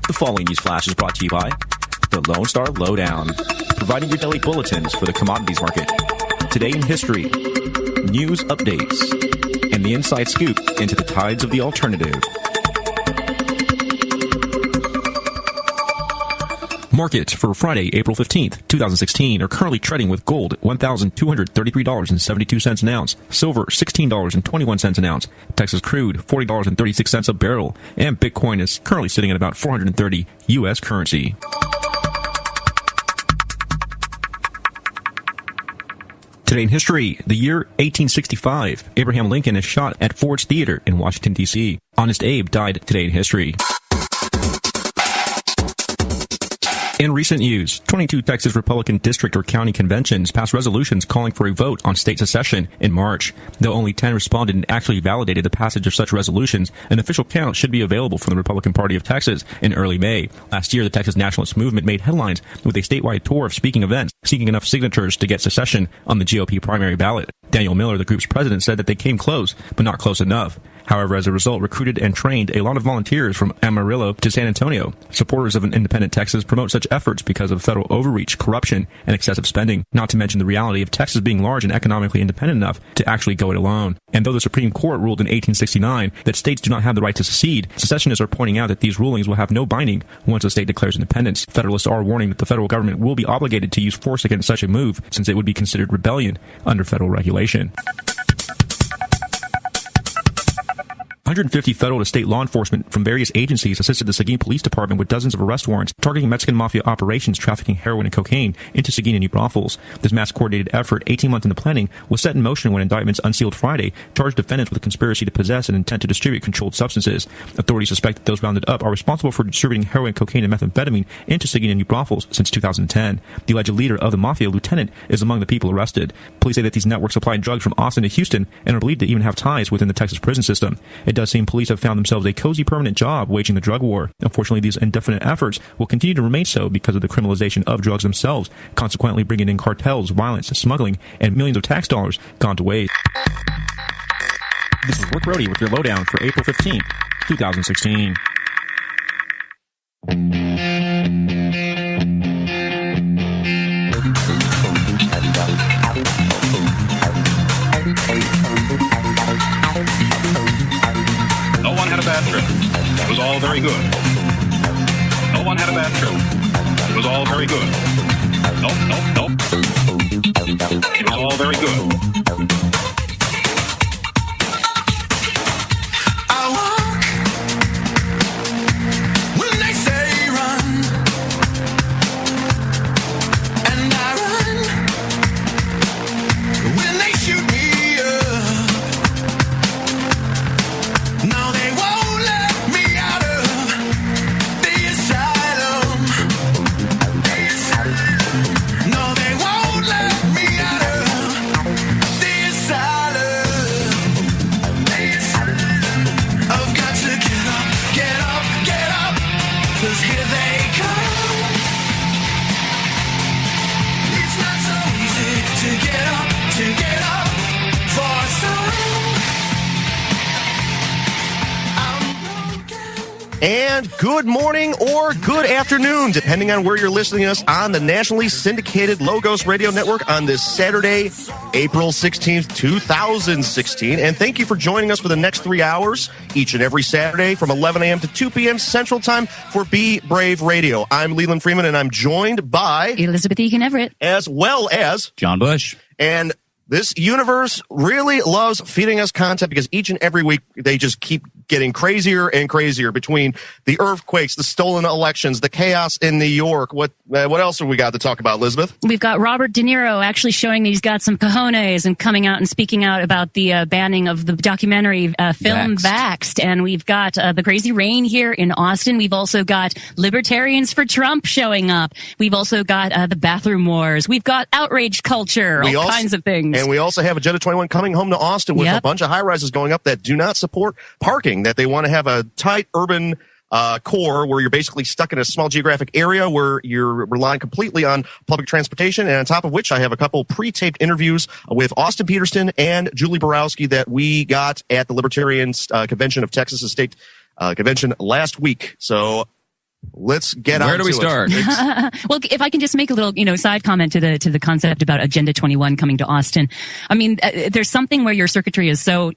The following news flash is brought to you by the Lone Star Lowdown, providing your daily bulletins for the commodities market. Today in history, news updates, and the inside scoop into the tides of the alternative. Markets for Friday, April 15th, 2016 are currently trading with gold at $1,233.72 an ounce, silver $16.21 an ounce, Texas crude $40.36 a barrel, and Bitcoin is currently sitting at about 430 U.S. currency. Today in history, the year 1865, Abraham Lincoln is shot at Ford's Theater in Washington, D.C. Honest Abe died today in history. In recent news, 22 Texas Republican district or county conventions passed resolutions calling for a vote on state secession in March. Though only 10 responded and actually validated the passage of such resolutions, an official count should be available from the Republican Party of Texas in early May. Last year, the Texas Nationalist Movement made headlines with a statewide tour of speaking events, seeking enough signatures to get secession on the GOP primary ballot. Daniel Miller, the group's president, said that they came close, but not close enough. However, as a result, recruited and trained a lot of volunteers from Amarillo to San Antonio. Supporters of an independent Texas promote such efforts because of federal overreach, corruption, and excessive spending, not to mention the reality of Texas being large and economically independent enough to actually go it alone. And though the Supreme Court ruled in 1869 that states do not have the right to secede, secessionists are pointing out that these rulings will have no binding once a state declares independence. Federalists are warning that the federal government will be obligated to use force against such a move, since it would be considered rebellion under federal regulation. 150 federal to state law enforcement from various agencies assisted the Seguin Police Department with dozens of arrest warrants targeting Mexican mafia operations trafficking heroin and cocaine into Seguin and New Braunfels. This mass-coordinated effort, 18 months into planning, was set in motion when indictments unsealed Friday charged defendants with a conspiracy to possess and intent to distribute controlled substances. Authorities suspect that those rounded up are responsible for distributing heroin, cocaine, and methamphetamine into Seguin and New Braunfels since 2010. The alleged leader of the mafia, Lieutenant, is among the people arrested. Police say that these networks supplied drugs from Austin to Houston and are believed to even have ties within the Texas prison system. It does seem police have found themselves a cozy permanent job waging the drug war. Unfortunately, these indefinite efforts will continue to remain so because of the criminalization of drugs themselves, consequently bringing in cartels, violence, smuggling, and millions of tax dollars gone to waste. This is Rick Brody with your lowdown for April 15th, 2016. No one had a bad trip. It was all very good. No one had a bad trip. It was all very good. Nope. It was all very good. I walk when they say run, and I run when they shoot me up. No, they won't let me out of the asylum. No, they won't let me out of the asylum. I've got to get up, 'cause here they come. It's not so easy to get up for some. And good morning or good afternoon, depending on where you're listening to us on the nationally syndicated Logos Radio Network on this Saturday, April 16th, 2016. And thank you for joining us for the next 3 hours, each and every Saturday from 11 a.m. to 2 p.m. Central Time for Be Brave Radio. I'm Leland Freeman, and I'm joined by Elizabeth Egan Everett, as well as John Bush. And this universe really loves feeding us content because each and every week they just keep getting crazier and crazier between the earthquakes, the stolen elections, the chaos in New York. What else have we got to talk about, Elizabeth? We've got Robert De Niro actually showing that he's got some cojones and coming out and speaking out about the banning of the documentary film Vaxxed. And we've got the crazy rain here in Austin. We've also got libertarians for Trump showing up. We've also got the bathroom wars. We've got outrage culture, all kinds of things. And we also have Agenda 21 coming home to Austin with a bunch of high-rises going up that do not support parking, that they want to have a tight urban core where you're basically stuck in a small geographic area where you're relying completely on public transportation. And on top of which, I have a couple pre-taped interviews with Austin Peterson and Julie Borowski that we got at the Libertarian Convention of Texas State Convention last week. So let's get on. Where do we start? Well, if I can just make a little, side comment to the concept about Agenda 21 coming to Austin. I mean, there's something where your circuitry is so,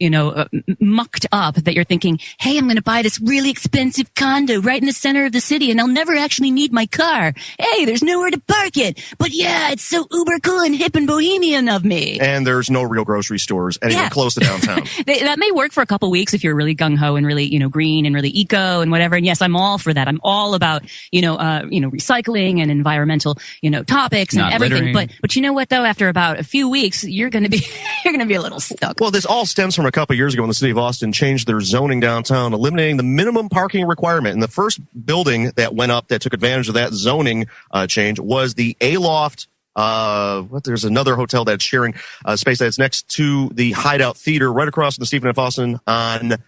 mucked up that you're thinking, hey, I'm going to buy this really expensive condo right in the center of the city and I'll never actually need my car. Hey, there's nowhere to park it. But yeah, it's so uber cool and hip and bohemian of me. And there's no real grocery stores anywhere close to downtown. That may work for a couple weeks if you're really gung-ho and really, green and really eco and whatever. And yes, I'm all for that. I'm all about, recycling and environmental, topics and Not everything. littering. But you know what though? After about a few weeks, you're going to be a little stuck. Well, this all stems from a couple years ago when the city of Austin changed their zoning downtown, eliminating the minimum parking requirement. And the first building that went up that took advantage of that zoning change was the Aloft. There's another hotel that's sharing space that's next to the Hideout Theater right across from the Stephen F. Austin on, I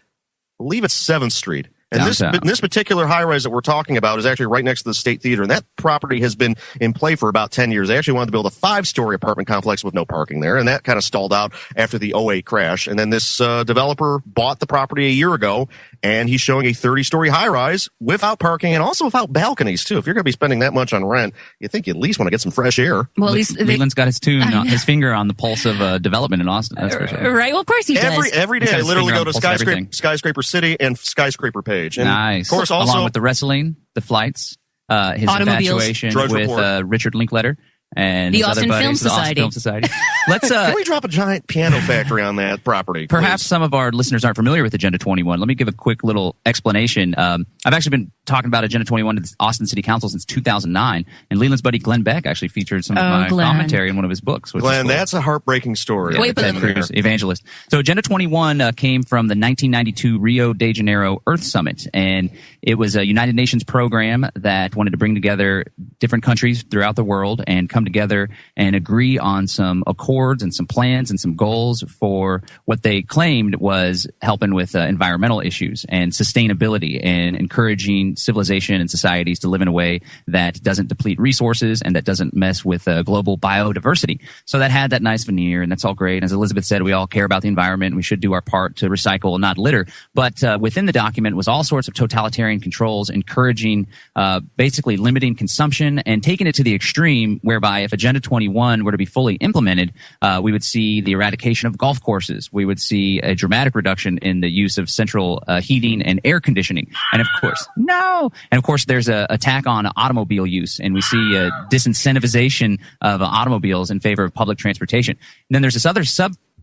believe it's 7th Street. And this particular high-rise that we're talking about is actually right next to the State Theater, and that property has been in play for about 10 years. They actually wanted to build a 5-story apartment complex with no parking there, and that kind of stalled out after the 2008 crash. And then this developer bought the property a year ago, and he's showing a 30-story high-rise without parking and also without balconies, too. If you're going to be spending that much on rent, you think you at least want to get some fresh air. Well, at least Leland's got his finger on the pulse of development in Austin. That's for sure. Right? Well, of course he does. Every day He's got I his literally finger go on to the pulse of everything. Skyscraper City and Skyscraper Page. And Nice. Of course, also along with the wrestling, the flights, his Automobiles. infatuation Drudge with Report. Richard Linklater and The his Austin other buddies, Film the Austin Society. Film Society. Let's can we drop a giant piano factory on that property? perhaps please? some of our listeners aren't familiar with Agenda 21. Let me give a quick little explanation. I've actually been talking about Agenda 21 to the Austin City Council since 2009, and Leland's buddy Glenn Beck actually featured some of my Glenn. commentary in one of his books. Which is Glenn, cool. that's a heartbreaking story. Wait, but- Ted Cruz, evangelist. So Agenda 21 came from the 1992 Rio de Janeiro Earth Summit, and it was a United Nations program that wanted to bring together different countries throughout the world and come together and agree on some accords and some plans and some goals for what they claimed was helping with environmental issues and sustainability and encouraging civilization and societies to live in a way that doesn't deplete resources and that doesn't mess with global biodiversity. So that had that nice veneer, and that's all great. As Elizabeth said, we all care about the environment. We should do our part to recycle and not litter. But within the document was all sorts of totalitarian controls, encouraging basically limiting consumption and taking it to the extreme, whereby if Agenda 21 were to be fully implemented, we would see the eradication of golf courses. We would see a dramatic reduction in the use of central heating and air conditioning. And of course, there's a attack on automobile use, and we see a disincentivization of automobiles in favor of public transportation. And then there's this other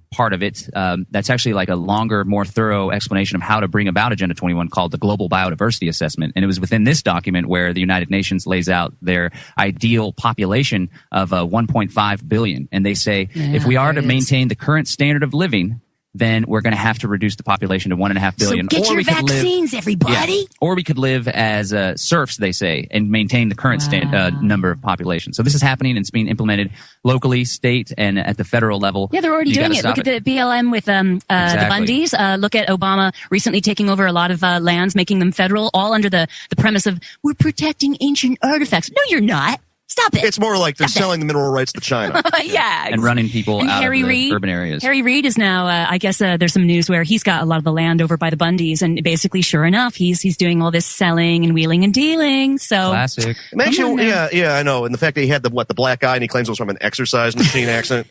part of it that's actually like a longer, more thorough explanation of how to bring about Agenda 21 called the Global Biodiversity Assessment. And it was within this document where the United Nations lays out their ideal population of 1.5 billion. And they say, if we are to maintain the current standard of living, then we're going to have to reduce the population to 1.5 billion. So get Or your we could live- vaccines, everybody. Yeah. Or we could live as serfs, they say, and maintain the current number of population. So this is happening and it's being implemented locally, state, and at the federal level. Yeah, they're already You doing gotta it. Look stop at the BLM with the Bundys. Look at Obama recently taking over a lot of lands, making them federal, all under the premise of we're protecting ancient artifacts. No, you're not. Stop it. It's more like they're selling the mineral rights to China. Yeah. and running people And out Harry of the Reid, urban areas. Harry Reid is now, I guess, there's some news where he's got a lot of the land over by the Bundys, and basically, sure enough, he's doing all this selling and wheeling and dealing. So Classic. It makes you, yeah, I know. And the fact that he had the black eye and he claims it was from an exercise machine accident.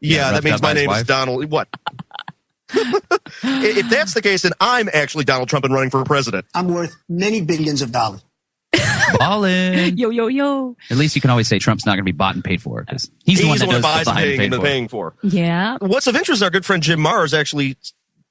Yeah, that roughed means up by my his name is wife. Donald. What? If that's the case, then I'm actually Donald Trump and running for president. I'm worth many billions of dollars. Ballin'. yo. At least you can always say Trump's not going to be bought and paid for because he's the one that does buys the and buying and paid for. paying for. Yeah. What's of interest, our good friend Jim Mars actually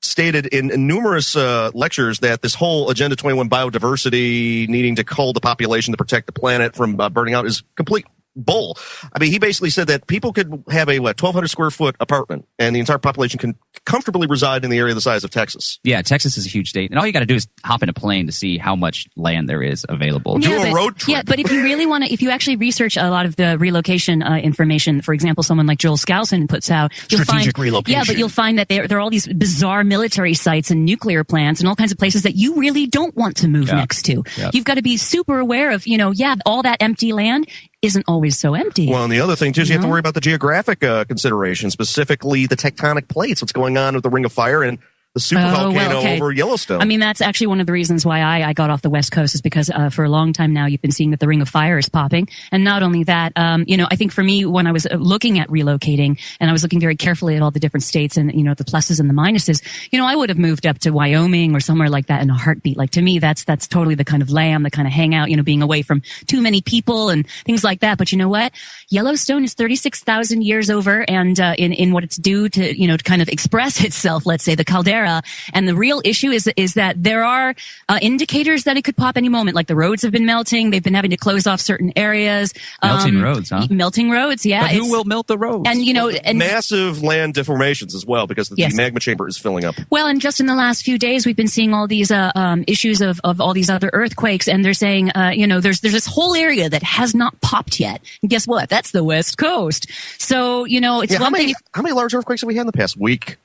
stated in numerous lectures that this whole Agenda 21 biodiversity needing to cull the population to protect the planet from burning out is complete bull. I mean, he basically said that people could have a 1,200 square foot apartment and the entire population can comfortably reside in the area the size of Texas. Yeah, Texas is a huge state, and all you got to do is hop in a plane to see how much land there is available. Do a road trip. Yeah, but if you really want to, if you actually research a lot of the relocation information, for example, someone like Joel Skousen puts out, you'll Strategic find, relocation. Yeah, but you'll find that there are all these bizarre military sites and nuclear plants and all kinds of places that you really don't want to move next to. Yeah. You've got to be super aware of, all that empty land isn't always so empty. Well, and the other thing, too, is you have to worry about the geographic consideration, specifically the tectonic plates, what's going on with the Ring of Fire and the super volcano okay. over Yellowstone. I mean, that's actually one of the reasons why I got off the West Coast is because for a long time now you've been seeing that the Ring of Fire is popping. And not only that, I think for me, when I was looking at relocating and I was looking very carefully at all the different states and, the pluses and the minuses, I would have moved up to Wyoming or somewhere like that in a heartbeat. Like to me, that's totally the kind of lamb, the kind of hangout, being away from too many people and things like that. But you know what? Yellowstone is 36,000 years over and in what it's due to, to kind of express itself, let's say the caldera. And the real issue is that there are indicators that it could pop any moment. Like the roads have been melting. They've been having to close off certain areas. Melting roads, huh? Melting roads, yeah. But who will melt the roads? And, and massive land deformations as well because the magma chamber is filling up. Well, and just in the last few days, we've been seeing all these issues of all these other earthquakes. And they're saying, there's this whole area that has not popped yet. And guess what? That's the West Coast. So, it's one thing. How many large earthquakes have we had in the past week?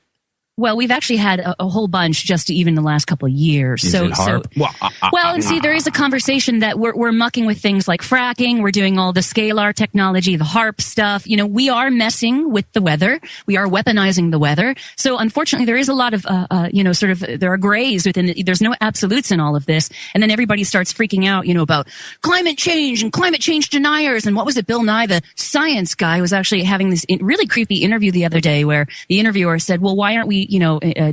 Well, we've actually had a whole bunch just even the last couple of years. Is it HAARP? Well, and see, there is a conversation that we're mucking with things like fracking. We're doing all the scalar technology, the HAARP stuff. We are messing with the weather. We are weaponizing the weather. So unfortunately, there is a lot of, there are grays within there's no absolutes in all of this. And then everybody starts freaking out, about climate change and climate change deniers. And what was it? Bill Nye, the science guy, was actually having this really creepy interview the other day where the interviewer said, well, why aren't we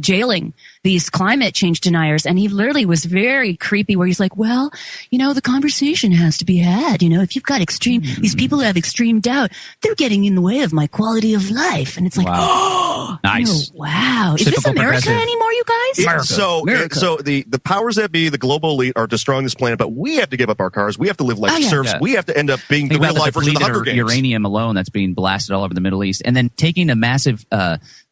jailing these climate change deniers? And he literally was very creepy where he's like, well, the conversation has to be had. If you've got these people who have extreme doubt, they're getting in the way of my quality of life. And it's like, wow. Nice. Wow. Is this America anymore, you guys? America. So the powers that be, the global elite are destroying this planet, but we have to give up our cars. We have to live like serfs. We have to end up being the real life version of the Hunger Games. Uranium alone that's being blasted all over the Middle East. And then taking a massive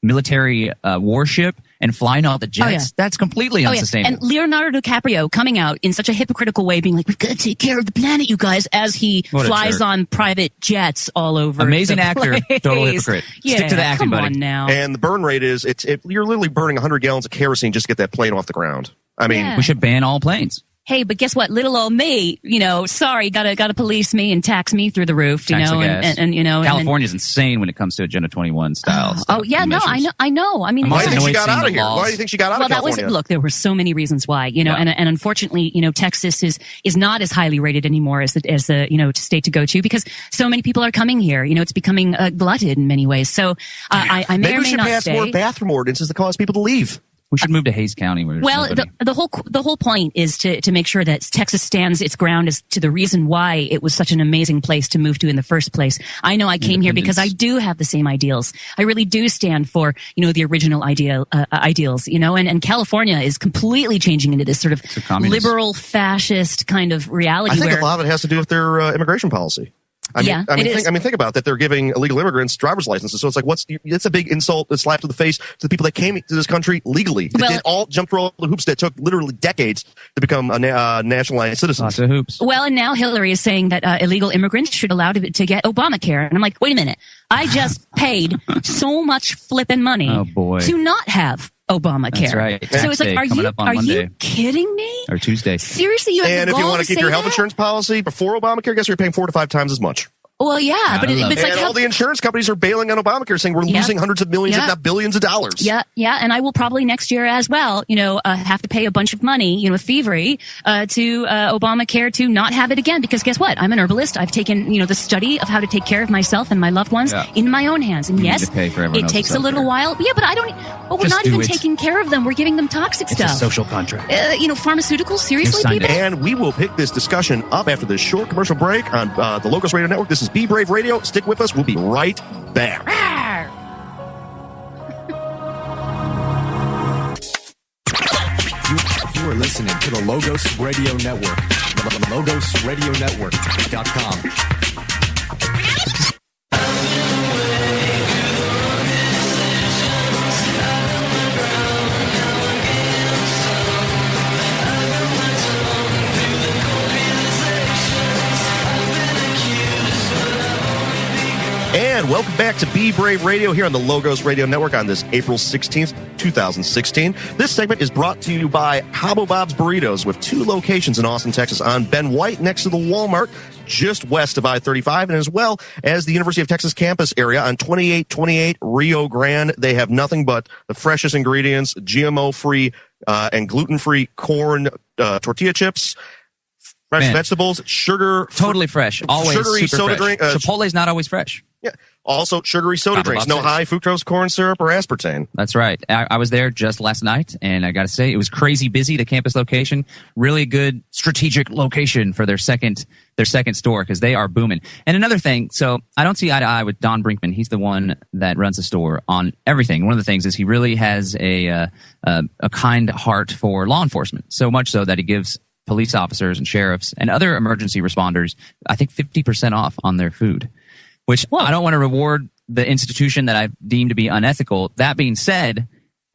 military warship and flying all the jets. That's completely unsustainable. And Leonardo DiCaprio coming out in such a hypocritical way, being like, we've got to take care of the planet, you guys, as he flies on private jets all over. Amazing actor, total hypocrite. Stick to the acting, buddy. Come on now. And the burn rate is, you're literally burning 100 gallons of kerosene just to get that plane off the ground. I mean, we should ban all planes. Hey, but guess what? Little old me, sorry, gotta police me and tax me through the roof, and California's insane when it comes to Agenda 21 style stuff. I know. I mean, why do you think she got out of here? Why do you think she got out of California? Look, there were so many reasons why, and unfortunately, Texas is not as highly rated anymore as the state to go to because so many people are coming here. It's becoming glutted in many ways. So I may or may not stay. Maybe we should pass more bathroom ordinances that cause people to leave. We should move to Hays County. Well, the whole point is to make sure that Texas stands its ground as to the reason why it was such an amazing place to move to in the first place. I know I came here because I do have the same ideals. I really do stand for, the original ideals, and California is completely changing into this sort of liberal fascist kind of reality. I think a lot of it has to do with their immigration policy. Think about that. They're giving illegal immigrants driver's licenses. So it's like, it's a big insult, a slap to the face to the people that came to this country legally. They all jumped through all the hoops that took literally decades to become nationalized citizens. Lots of hoops. Well, and now Hillary is saying that illegal immigrants should allow to get Obamacare. And I'm like, wait a minute. I just paid so much flipping money to not have Obamacare. That's right. So it's like, are you kidding me? Or Tuesday. Seriously, you have And if you want to keep your health insurance policy before Obamacare, guess you're paying 4 to 5 times as much. Well, yeah, but it's like all the insurance companies are bailing on Obamacare, saying we're losing hundreds of millions, if not billions of dollars. Yeah, and I will probably next year as well, have to pay a bunch of money, thievery, to Obamacare to not have it again. Because guess what? I'm an herbalist. I've taken, the study of how to take care of myself and my loved ones in my own hands. And yes, it takes a little while. Yeah, but we're not even taking care of them. We're giving them toxic stuff. It's a social contract. Pharmaceuticals, seriously, people? And we will pick this discussion up after this short commercial break on the Logos Radio Network. This is Be Brave Radio. Stick with us. We'll be right back. You are listening to the Logos Radio Network. The LogosRadioNetwork.com. And welcome back to Be Brave Radio here on the Logos Radio Network on this April 16th, 2016. This segment is brought to you by Cabo Bob's Burritos, with 2 locations in Austin, Texas, on Ben White next to the Walmart, just west of I-35, and as well as the University of Texas campus area on 2828 Rio Grande. They have nothing but the freshest ingredients, GMO-free and gluten-free corn tortilla chips, fresh vegetables, sugar. Totally fresh. Always sugary super soda fresh. drink. Chipotle's not always fresh. Yeah. Also, sugary soda drinks. No high fructose corn syrup or aspartame. That's right. I was there just last night, and I got to say, it was crazy busy, the campus location. Really good strategic location for their second store, because they are booming. And another thing, so I don't see eye to eye with Don Brinkman. He's the one that runs the store on everything. One of the things is he really has a kind heart for law enforcement, so much so that he gives police officers and sheriffs and other emergency responders, I think, 50% off on their food. Which I don't want to reward the institution that I deem to be unethical. That being said,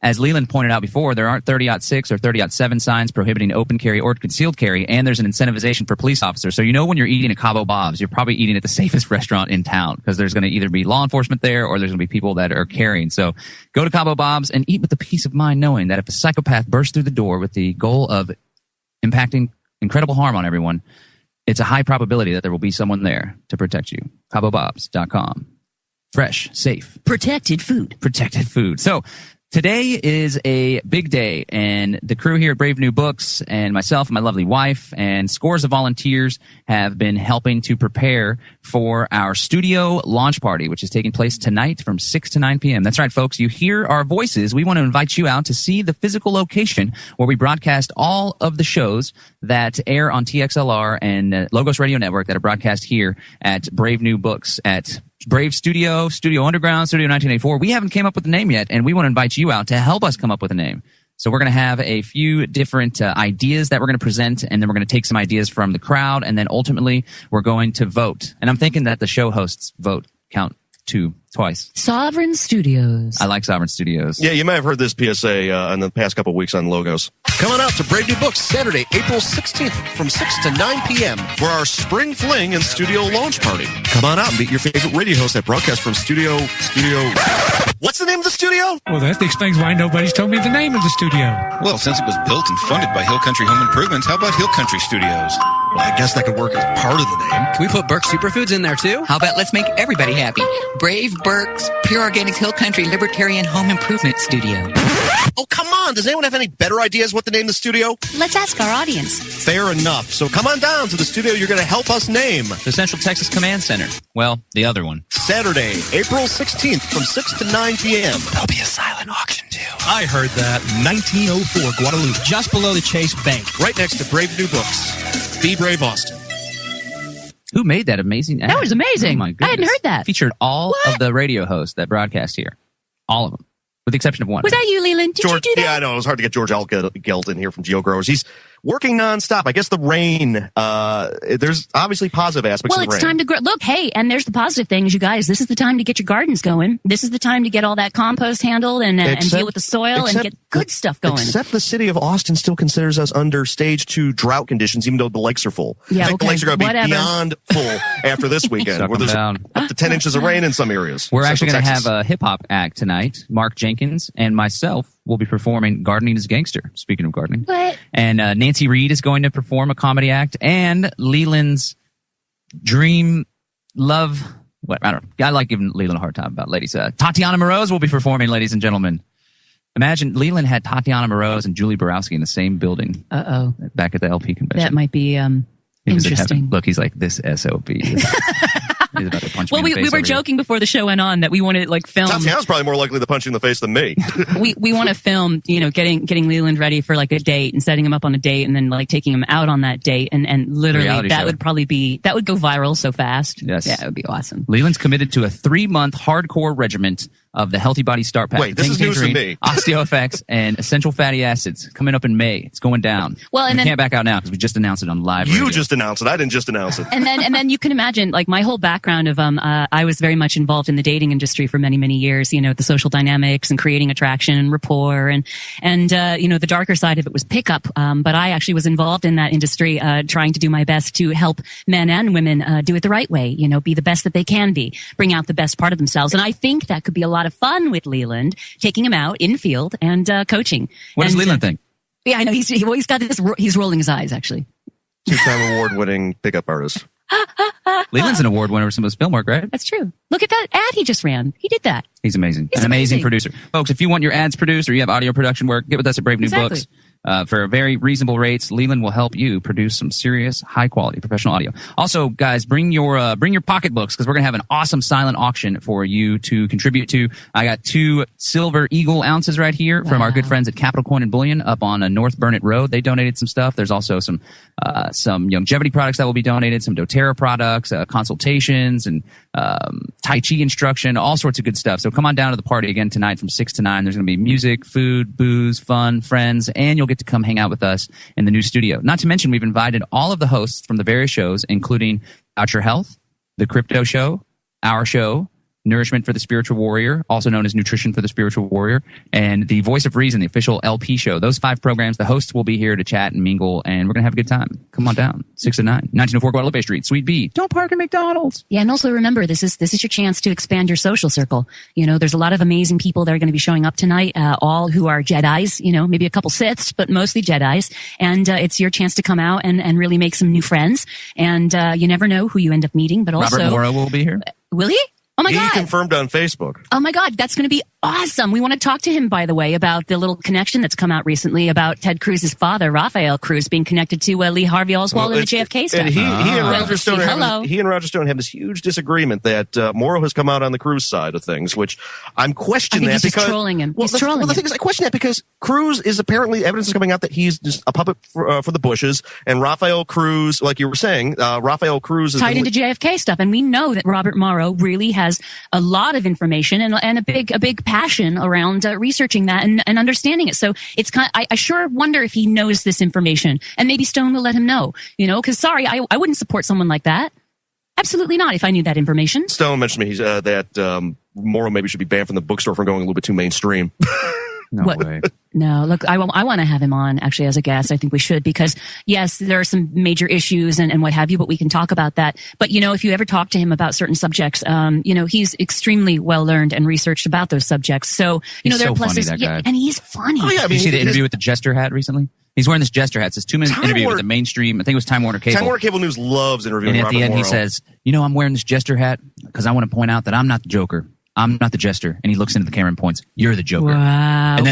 as Leland pointed out before, there aren't 30.6 or 30.7 signs prohibiting open carry or concealed carry, and there's an incentivization for police officers. So you know when you're eating at Cabo Bob's, you're probably eating at the safest restaurant in town, because there's going to either be law enforcement there or there's going to be people that are carrying. So go to Cabo Bob's and eat with the peace of mind knowing that if a psychopath bursts through the door with the goal of impacting incredible harm on everyone, it's a high probability that there will be someone there to protect you. CaboBobs.com. Fresh, safe, Protected food. protected food. So today is a big day, and the crew here at Brave New Books and myself and my lovely wife and scores of volunteers have been helping to prepare for our studio launch party, which is taking place tonight from 6 to 9 p.m. That's right, folks. You hear our voices. We want to invite you out to see the physical location where we broadcast all of the shows that air on TXLR and Logos Radio Network that are broadcast here at Brave New Books at Brave Studio, Studio Underground, Studio 1984. We haven't came up with a name yet, and we want to invite you out to help us come up with a name. So we're going to have a few different ideas that we're going to present, and then we're going to take some ideas from the crowd, and then ultimately we're going to vote. And I'm thinking that the show hosts vote count twice. Sovereign Studios. I like Sovereign Studios. Yeah, you may have heard this PSA in the past couple of weeks on Logos. Come on out to Brave New Books Saturday, April 16th from 6 to 9 p.m. for our Spring Fling and Studio Launch Party. Come on out and meet your favorite radio host that broadcasts from Studio... What's the name of the studio? Well, that explains why nobody's told me the name of the studio. Well, since it was built and funded by Hill Country Home Improvements, how about Hill Country Studios? Well, I guess that could work as part of the name. Can we put Burke Superfoods in there too? How about let's make everybody happy? Brave Burke's Pure Organics Hill Country Libertarian Home Improvement Studio. Oh, come on. Does anyone have any better ideas what to name the studio? Let's ask our audience. Fair enough. So come on down to the studio you're going to help us name. The Central Texas Command Center. Well, the other one. Saturday, April 16th from 6 to 9 p.m. There'll be a silent auction too. I heard that. 1904 Guadalupe. Just below the Chase Bank. Right next to Brave New Books. Be Brave, Austin. Who made that amazing ad? That was amazing. Oh my goodness. I hadn't heard that. Featured all What? of the radio hosts that broadcast here. All of them. With the exception of one. Was that you, Leland? Did George, you do that? Yeah, I know. It was hard to get George Altgeld in here from Geo Growers. He's working nonstop. I guess the rain, there's obviously positive aspects Well, of the rain. it's time to grow. Look, hey, and there's the positive things, you guys. This is the time to get your gardens going. This is the time to get all that compost handled and deal with the soil and get good stuff going. Except the city of Austin still considers us under stage 2 drought conditions, even though the lakes are full. Yeah, I think okay. the lakes are going to be Whatever. beyond full after this weekend, Suck where 'em there's down. up to 10 inches of rain in some areas. We're Central actually going to Texas. have a hip-hop act tonight. Mark Jenkins and myself will be performing Gardening is Gangster, speaking of gardening. What? And Nancy Reed is going to perform a comedy act. And Leland's Dream Love... What? I don't know. I like giving Leland a hard time about ladies. Tatiana Moroz will be performing, ladies and gentlemen. Imagine Leland had Tatiana Moroz and Julie Borowski in the same building Uh-oh. back at the LP convention. That might be He was in heaven. interesting. Look, he's like, this SOB. He's about to punch me Well, in the we face were over here. joking before the show went on that we want to like film. Tatiana's probably more likely to punch you in the face than me. we want to film, getting Leland ready for like a date and setting him up on a date and then like taking him out on that date and literally Reality that show. would probably be that would go viral so fast. Yes. Yeah, it would be awesome. Leland's committed to a 3-month hardcore regiment of the Healthy Body Start Pack. Wait, this is news to me. OsteoFX and essential fatty acids coming up in May. It's going down. Well, and we then- can't back out now because we just announced it on live. You radio. just announced it. I didn't just announce it. And then you can imagine like my whole background of I was very much involved in the dating industry for many years, the social dynamics and creating attraction and rapport and the darker side of it was pickup, but I actually was involved in that industry trying to do my best to help men and women do it the right way, be the best that they can be, bring out the best part of themselves. And I think that could be a lot lot of fun with Leland, taking him out in field and coaching. What does Leland think? Yeah, I know. He's always got this. He's rolling his eyes, actually. 2-time award-winning pickup artist. Leland's an award winner for some of his film work, right? That's true. Look at that ad he just ran. He did that. He's amazing. He's an amazing amazing producer. Folks, if you want your ads produced or you have audio production work, get with us at Brave New Exactly. Books. For very reasonable rates, Leland will help you produce some serious, high-quality professional audio. Also, guys, bring your pocketbooks because we're going to have an awesome silent auction for you to contribute to. I got 2 Silver Eagle ounces right here from our good friends at Capital Coin and Bullion up on North Burnett Road. They donated some stuff. There's also some longevity products that will be donated, some doTERRA products, consultations, and Tai Chi instruction, all sorts of good stuff. So come on down to the party again tonight from 6 to 9. There's going to be music, food, booze, fun, friends, and you'll get to come hang out with us in the new studio. Not to mention, we've invited all of the hosts from the various shows, including Out Your Health, The Crypto Show, Our Show, Nourishment for the Spiritual Warrior, also known as Nutrition for the Spiritual Warrior, and the Voice of Reason, the official LP show. Those 5 programs, the hosts will be here to chat and mingle, and we're going to have a good time. Come on down, 6 to 9, 1904 Guadalupe Street, Suite B. Don't park at McDonald's. Yeah, and also remember, this is your chance to expand your social circle. You know, there's a lot of amazing people that are going to be showing up tonight, all who are Jedis, you know, maybe a couple Siths, but mostly Jedis. And it's your chance to come out and really make some new friends. And you never know who you end up meeting, but also... Robert Morrow will be here. Will he? Oh my He God. confirmed on Facebook. Oh my God, that's going to be awesome. We want to talk to him, by the way, about the little connection that's come out recently about Ted Cruz's father, Rafael Cruz, being connected to Lee Harvey Oswald and the JFK stuff. And he and Well, Roger Stone hello. he and Roger Stone have this huge disagreement that Morrow has come out on the Cruz side of things, which I'm questioning I think that he's just because trolling him. Well, He's trolling the him. thing is, I question that because Cruz is apparently evidence is coming out that he's just a puppet for the Bushes, and Rafael Cruz, like you were saying, Rafael Cruz is tied into JFK stuff, and we know that Robert Morrow really has a lot of information and a big passion around researching that and understanding it. So it's I sure wonder if he knows this information, and maybe Stone will let him know. You know, because sorry, I wouldn't support someone like that. Absolutely not. If I knew that information. Stone mentioned to me that Morrow maybe should be banned from the bookstore for going a little bit too mainstream. No way. No, look, I want to have him on actually as a guest. I think we should because yes, there are some major issues and what have you, but we can talk about that. But you know, if you ever talk to him about certain subjects, you know, he's extremely well learned and researched about those subjects. So, you know, He's there are so funny, pluses. that Yeah, guy. and he's funny. Oh, yeah, I Did mean, you see the his- interview with the Jester hat recently? He's wearing this Jester hat. It's this 2-minute Time interview Warner- with the mainstream. I think it was Time Warner Cable. Time Warner Cable News loves interviewing And at Robert the end, Morrow. he says, you know, I'm wearing this Jester hat because I want to point out that I'm not the Joker. I'm not the Jester. And he looks into the camera and points, you're the Joker. Wow. And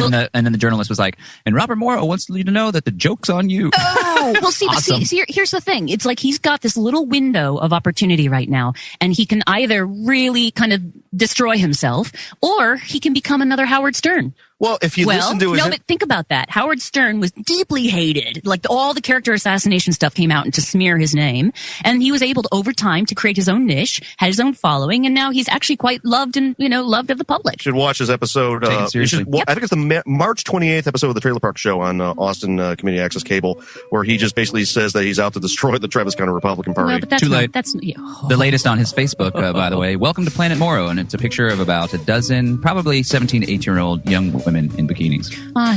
then the journalist was like, and Robert Morrow wants you to know that the joke's on you. Oh, well, see, Awesome. but see, here's the thing. It's like he's got this little window of opportunity right now, and he can either really kind of destroy himself, or he can become another Howard Stern. Well, if you listen to his... no, but think about that. Howard Stern was deeply hated. Like all the character assassination stuff came out and to smear his name, and he was able to, over time, to create his own niche, had his own following, and now he's actually quite loved and loved of the public. should watch his episode. Take it seriously. I think it's the March 28th episode of the Trailer Park Show on Austin Community Access Cable, where he just basically says that he's out to destroy the Travis County Republican Party. Well, but that's Too late. The latest on his Facebook, by the way. Welcome to Planet Morrow, and it's a picture of about a dozen, probably 17 to 18-year-old young women in bikinis.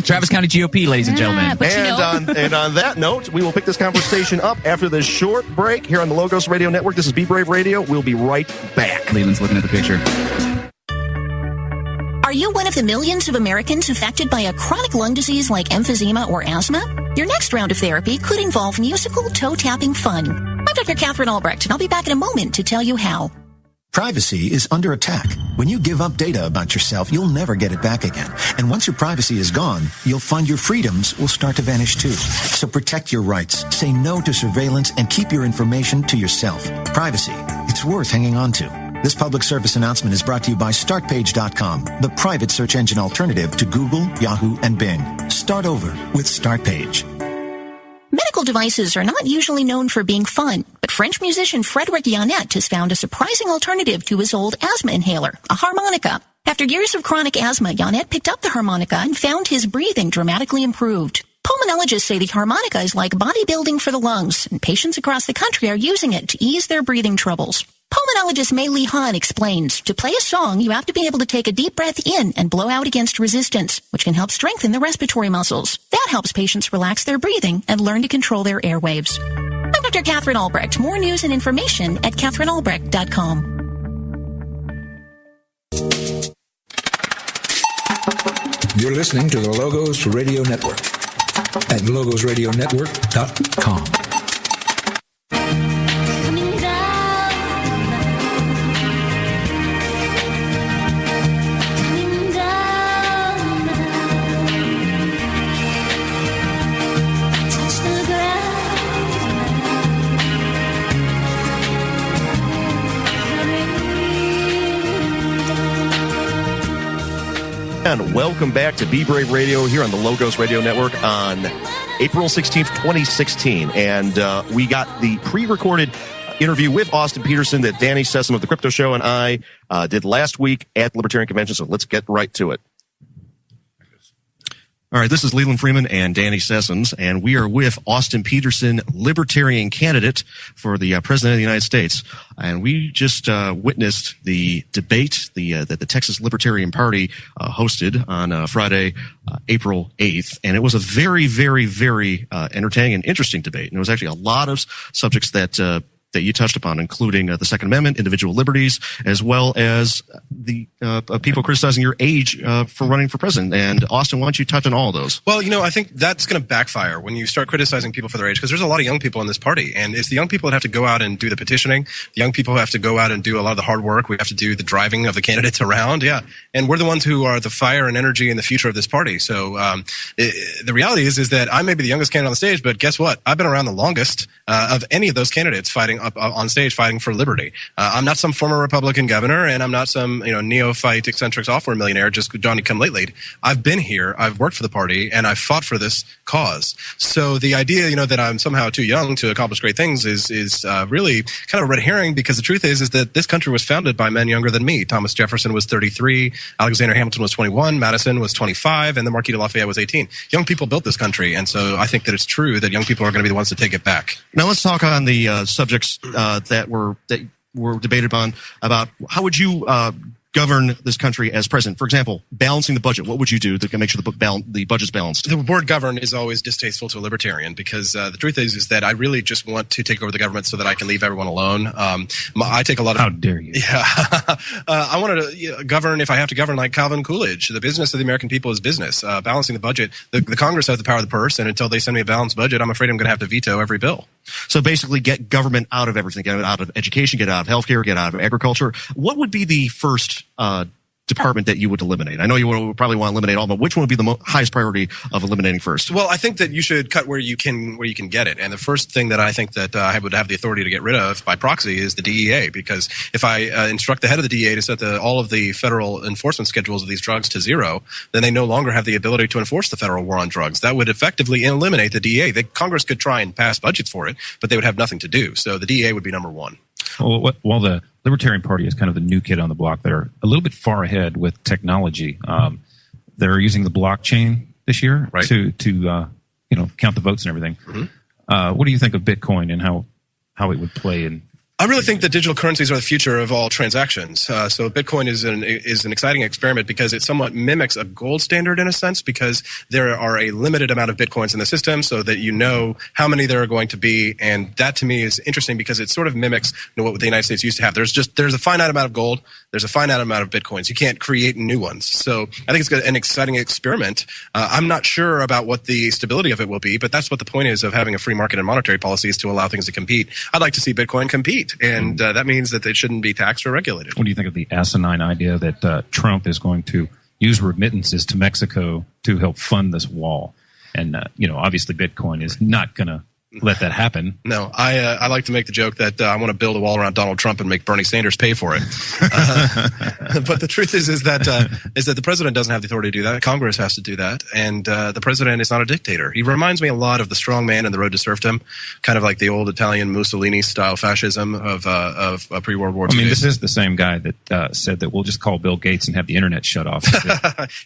Travis County GOP, ladies and gentlemen. but And on that note, we will pick this conversation up after this short break here on the Logos Radio Network. This is Be Brave Radio. We'll be right back. Leland's looking at the picture. Are you one of the millions of Americans affected by a chronic lung disease like emphysema or asthma? Your next round of therapy could involve musical toe-tapping fun. I'm Dr. Catherine Albrecht, and I'll be back in a moment to tell you how. Privacy is under attack. When you give up data about yourself, you'll never get it back again. And once your privacy is gone, you'll find your freedoms will start to vanish too. So protect your rights, say no to surveillance, and keep your information to yourself. Privacy, it's worth hanging on to. This public service announcement is brought to you by StartPage.com, the private search engine alternative to Google, Yahoo, and Bing. Start over with StartPage. Medical devices are not usually known for being fun, but French musician Frederic Yannet has found a surprising alternative to his old asthma inhaler, a harmonica. After years of chronic asthma, Yannet picked up the harmonica and found his breathing dramatically improved. Pulmonologists say the harmonica is like bodybuilding for the lungs, and patients across the country are using it to ease their breathing troubles. Pulmonologist Mei Li Han explains, to play a song, you have to be able to take a deep breath in and blow out against resistance, which can help strengthen the respiratory muscles. That helps patients relax their breathing and learn to control their airwaves. I'm Dr. Catherine Albrecht. More news and information at CatherineAlbrecht.com. You're listening to the Logos Radio Network at logosradionetwork.com. And welcome back to Be Brave Radio here on the Logos Radio Network on April 16th, 2016. And we got the pre-recorded interview with Austin Peterson that Danny Sessom of the Crypto Show and I did last week at the Libertarian Convention. So let's get right to it. All right, this is Leland Freeman and Danny Sessoms, and we are with Austin Peterson, Libertarian candidate for the President of the United States. And we just witnessed the debate that the Texas Libertarian Party hosted on Friday, April 8th. And it was a very, very, very entertaining and interesting debate. And there was actually a lot of subjects that you touched upon, including the Second Amendment, individual liberties, as well as the people criticizing your age for running for president. And Austin, why don't you touch on all of those? Well, I think that's going to backfire when you start criticizing people for their age, because there's a lot of young people in this party, and it's the young people that have to go out and do the petitioning. The young people who have to go out and do a lot of the hard work. We have to do the driving of the candidates around. Yeah. And we're the ones who are the fire and energy and the future of this party. So the reality is that I may be the youngest candidate on the stage, but guess what? I've been around the longest of any of those candidates fighting up on stage, fighting for liberty. I'm not some former Republican governor, and I'm not some neophyte eccentric software millionaire just Johnny come lately. I've been here, I've worked for the party, and I've fought for this cause. So the idea that I'm somehow too young to accomplish great things is really kind of a red herring, because the truth is that this country was founded by men younger than me. Thomas Jefferson was 33, Alexander Hamilton was 21, Madison was 25, and the Marquis de Lafayette was 18. Young people built this country, and so I think that it's true that young people are going to be the ones to take it back. Now let's talk on the subjects that were debated upon about how would you govern this country as president. For example, balancing the budget. What would you do to make sure the budget's balanced? The word govern is always distasteful to a libertarian, because the truth is that I really just want to take over the government so that I can leave everyone alone. I take a lot of... How dare you? Yeah. I want to govern, if I have to govern, like Calvin Coolidge. The business of the American people is business. Balancing the budget. The Congress has the power of the purse, and until they send me a balanced budget, I'm afraid I'm going to have to veto every bill. So basically get government out of everything. Get it out of education, get it out of healthcare, get it out of agriculture. What would be the first department that you would eliminate? I know you would probably want to eliminate all, but which one would be the highest priority of eliminating first? Well, I think that you should cut where you can get it. And the first thing that I think that I would have the authority to get rid of by proxy is the DEA, because if I instruct the head of the DEA to set all of the federal enforcement schedules of these drugs to zero, then they no longer have the ability to enforce the federal war on drugs. That would effectively eliminate the DEA. Congress could try and pass budgets for it, but they would have nothing to do. So the DEA would be number one. Well, the Libertarian Party is kind of the new kid on the block. They're a little bit far ahead with technology. They're using the blockchain this year to count the votes and everything. Mm-hmm. What do you think of Bitcoin and how it would play in? I really think that digital currencies are the future of all transactions. So Bitcoin is an exciting experiment because it somewhat mimics a gold standard in a sense, because there are a limited amount of Bitcoins in the system so that you know how many there are going to be. And that to me is interesting because it sort of mimics what the United States used to have. There's a finite amount of gold. There's a finite amount of Bitcoins. You can't create new ones. So I think it's an exciting experiment. I'm not sure about what the stability of it will be, but that's what the point is of having a free market and monetary policy, is to allow things to compete. I'd like to see Bitcoin compete. And that means that they shouldn't be taxed or regulated. What do you think of the asinine idea that Trump is going to use remittances to Mexico to help fund this wall? And, obviously Bitcoin is not going to let that happen. No, I like to make the joke that I want to build a wall around Donald Trump and make Bernie Sanders pay for it. But the truth is that the president doesn't have the authority to do that. Congress has to do that, and the president is not a dictator. He reminds me a lot of the strong man in The Road to Serfdom, kind of like the old Italian Mussolini style fascism of pre-World War II. I mean, this is the same guy that said that we'll just call Bill Gates and have the internet shut off.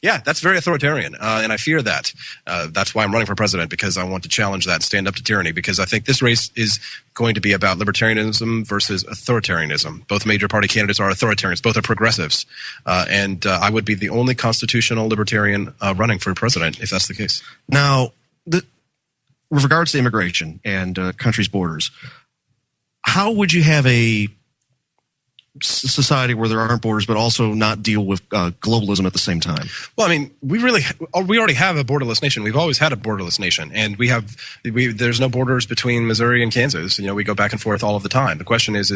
Yeah, that's very authoritarian, and I fear that. That's why I'm running for president, because I want to challenge that, stand up to tyranny. Because I think this race is going to be about libertarianism versus authoritarianism. Both major party candidates are authoritarians. Both are progressives. And I would be the only constitutional libertarian running for president if that's the case. Now, with regards to immigration and countries' borders, how would you have society where there aren't borders, but also not deal with globalism at the same time? Well, I mean, we already have a borderless nation. We've always had a borderless nation, and there's no borders between Missouri and Kansas. We go back and forth all of the time. The question is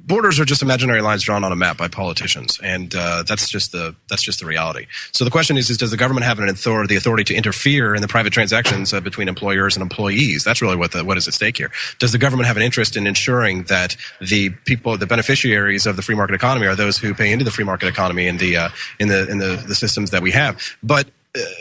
borders are just imaginary lines drawn on a map by politicians, and that's just the reality. So the question is does the government have the authority to interfere in the private transactions between employers and employees? That's really what is at stake here. Does the government have an interest in ensuring that the beneficiaries of the free market economy are those who pay into the free market economy in the systems that we have? But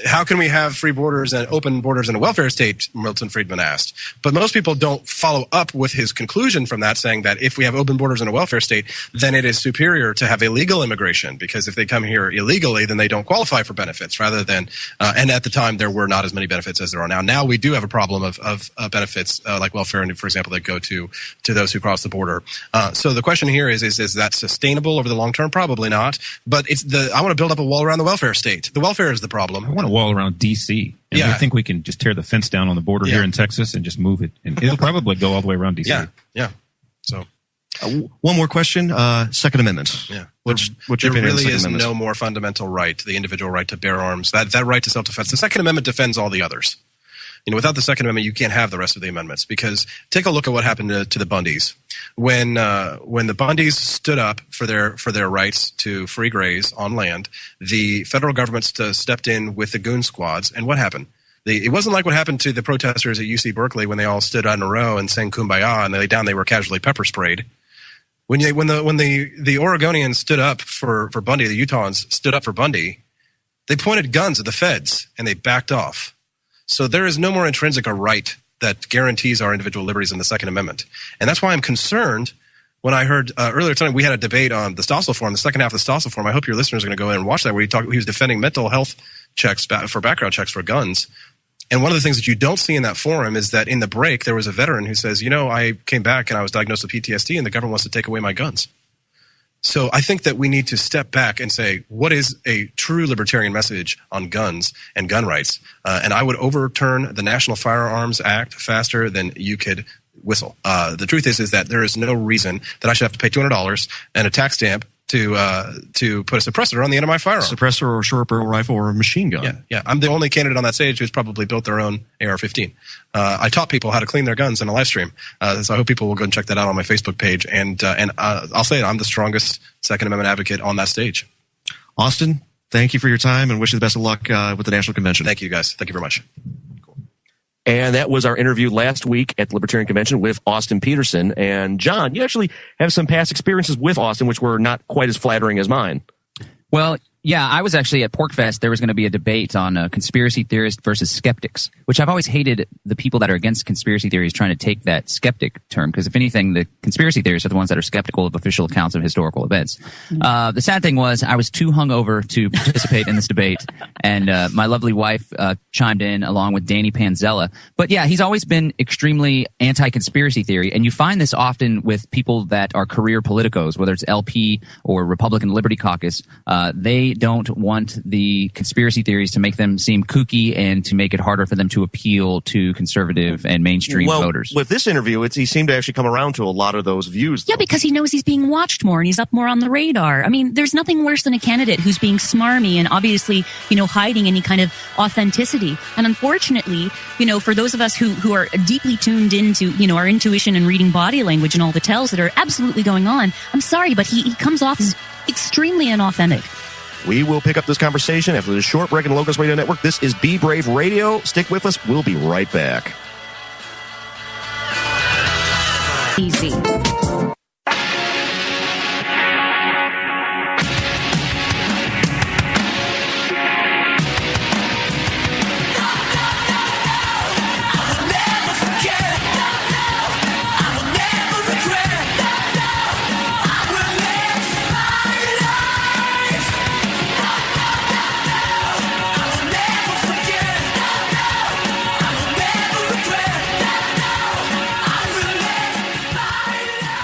how can we have free borders and open borders in a welfare state, Milton Friedman asked. But most people don't follow up with his conclusion from that, saying that if we have open borders in a welfare state, then it is superior to have illegal immigration, because if they come here illegally, then they don't qualify for benefits, rather than and at the time there were not as many benefits as there are now. Now we do have a problem of benefits like welfare, and for example, that go to those who cross the border. So the question here is that sustainable over the long term? Probably not. But I want to build up a wall around the welfare state. The welfare is the problem. I want a wall around D.C. And I think we can just tear the fence down on the border here in Texas and just move it. And it'll probably go all the way around D.C. Yeah. So one more question. Second Amendment. Yeah. What's your there opinion on really the is Second Amendment? no more fundamental right, the individual right to bear arms. That right to self-defense. The Second Amendment defends all the others. Without the Second Amendment, you can't have the rest of the amendments, because take a look at what happened to the Bundys. When the Bundys stood up for their rights to free graze on land, the federal government stepped in with the goon squads, and what happened? It wasn't like what happened to the protesters at UC Berkeley when they all stood in a row and sang Kumbaya, and they were casually pepper sprayed. When the Oregonians stood up for Bundy, the Utahns stood up for Bundy, they pointed guns at the feds and they backed off. So there is no more intrinsic a right that guarantees our individual liberties in the Second Amendment. And that's why I'm concerned when I heard earlier tonight we had a debate on the Stossel Forum, the second half of the Stossel Forum. I hope your listeners are going to go in and watch that, where he was defending mental health checks for background checks for guns. And one of the things that you don't see in that forum is that in the break there was a veteran who says, I came back and I was diagnosed with PTSD and the government wants to take away my guns. So I think that we need to step back and say, what is a true libertarian message on guns and gun rights? And I would overturn the National Firearms Act faster than you could whistle. The truth is that there is no reason that I should have to pay $200 and a tax stamp to put a suppressor on the end of my firearm. Suppressor or short barrel rifle or a machine gun. Yeah. I'm the only candidate on that stage who's probably built their own AR-15. I taught people how to clean their guns in a live stream. So I hope people will go and check that out on my Facebook page. And I'll say it, I'm the strongest Second Amendment advocate on that stage. Austin, thank you for your time and wish you the best of luck with the National Convention. Thank you, guys. Thank you very much. And that was our interview last week at the Libertarian Convention with Austin Peterson. And John, you actually have some past experiences with Austin, which were not quite as flattering as mine. Well, yeah, I was actually at PorcFest. There was going to be a debate on conspiracy theorists versus skeptics, which I've always hated the people that are against conspiracy theories trying to take that skeptic term, because if anything, the conspiracy theorists are the ones that are skeptical of official accounts of historical events. The sad thing was I was too hungover to participate in this debate, and my lovely wife chimed in along with Danny Panzella. But yeah, he's always been extremely anti-conspiracy theory, and you find this often with people that are career politicos, whether it's LP or Republican Liberty Caucus. They don't want the conspiracy theories to make them seem kooky and to make it harder for them to appeal to conservative and mainstream voters. With this interview, he seemed to actually come around to a lot of those views. Yeah, because he knows he's being watched more and he's up more on the radar. I mean, there's nothing worse than a candidate who's being smarmy and obviously, hiding any kind of authenticity. And unfortunately, for those of us who are deeply tuned into, our intuition and reading body language and all the tells that are absolutely going on, I'm sorry, but he comes off as extremely inauthentic. We will pick up this conversation after this short break on the Logos Radio Network. This is Be Brave Radio. Stick with us. We'll be right back. Easy.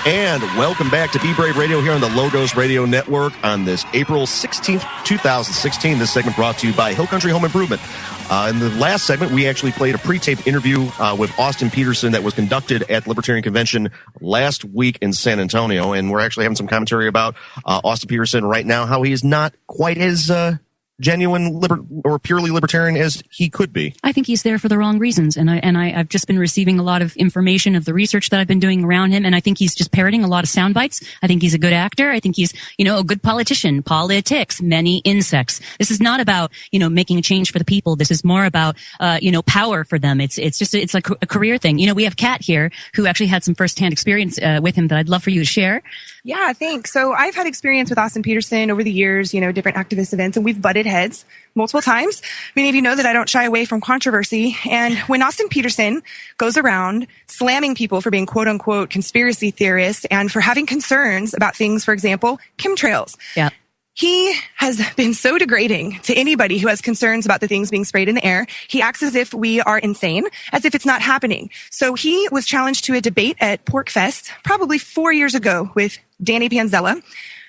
And welcome back to Be Brave Radio here on the Logos Radio Network on this April 16th, 2016. This segment brought to you by Hill Country Home Improvement. In the last segment, we actually played a pre-taped interview with Austin Peterson that was conducted at the Libertarian Convention last week in San Antonio. And we're actually having some commentary about Austin Peterson right now, how he is not quite as genuine or purely libertarian as he could be. I think he's there for the wrong reasons, and I've just been receiving a lot of information of the research that I've been doing around him, and I think he's just parroting a lot of sound bites. I think he's a good actor. I think he's, a good politician. Politics, many insects. This is not about, making a change for the people. This is more about, power for them. It's like a career thing. We have Kat here who actually had some firsthand experience with him that I'd love for you to share. Yeah, thanks. So I've had experience with Austin Peterson over the years, different activist events, and we've butted heads multiple times. Many of you know that I don't shy away from controversy. And when Austin Peterson goes around slamming people for being quote unquote conspiracy theorists and for having concerns about things, for example, chemtrails. Yeah. He has been so degrading to anybody who has concerns about the things being sprayed in the air. He acts as if we are insane, as if it's not happening. So he was challenged to a debate at PorcFest probably 4 years ago with Danny Panzella.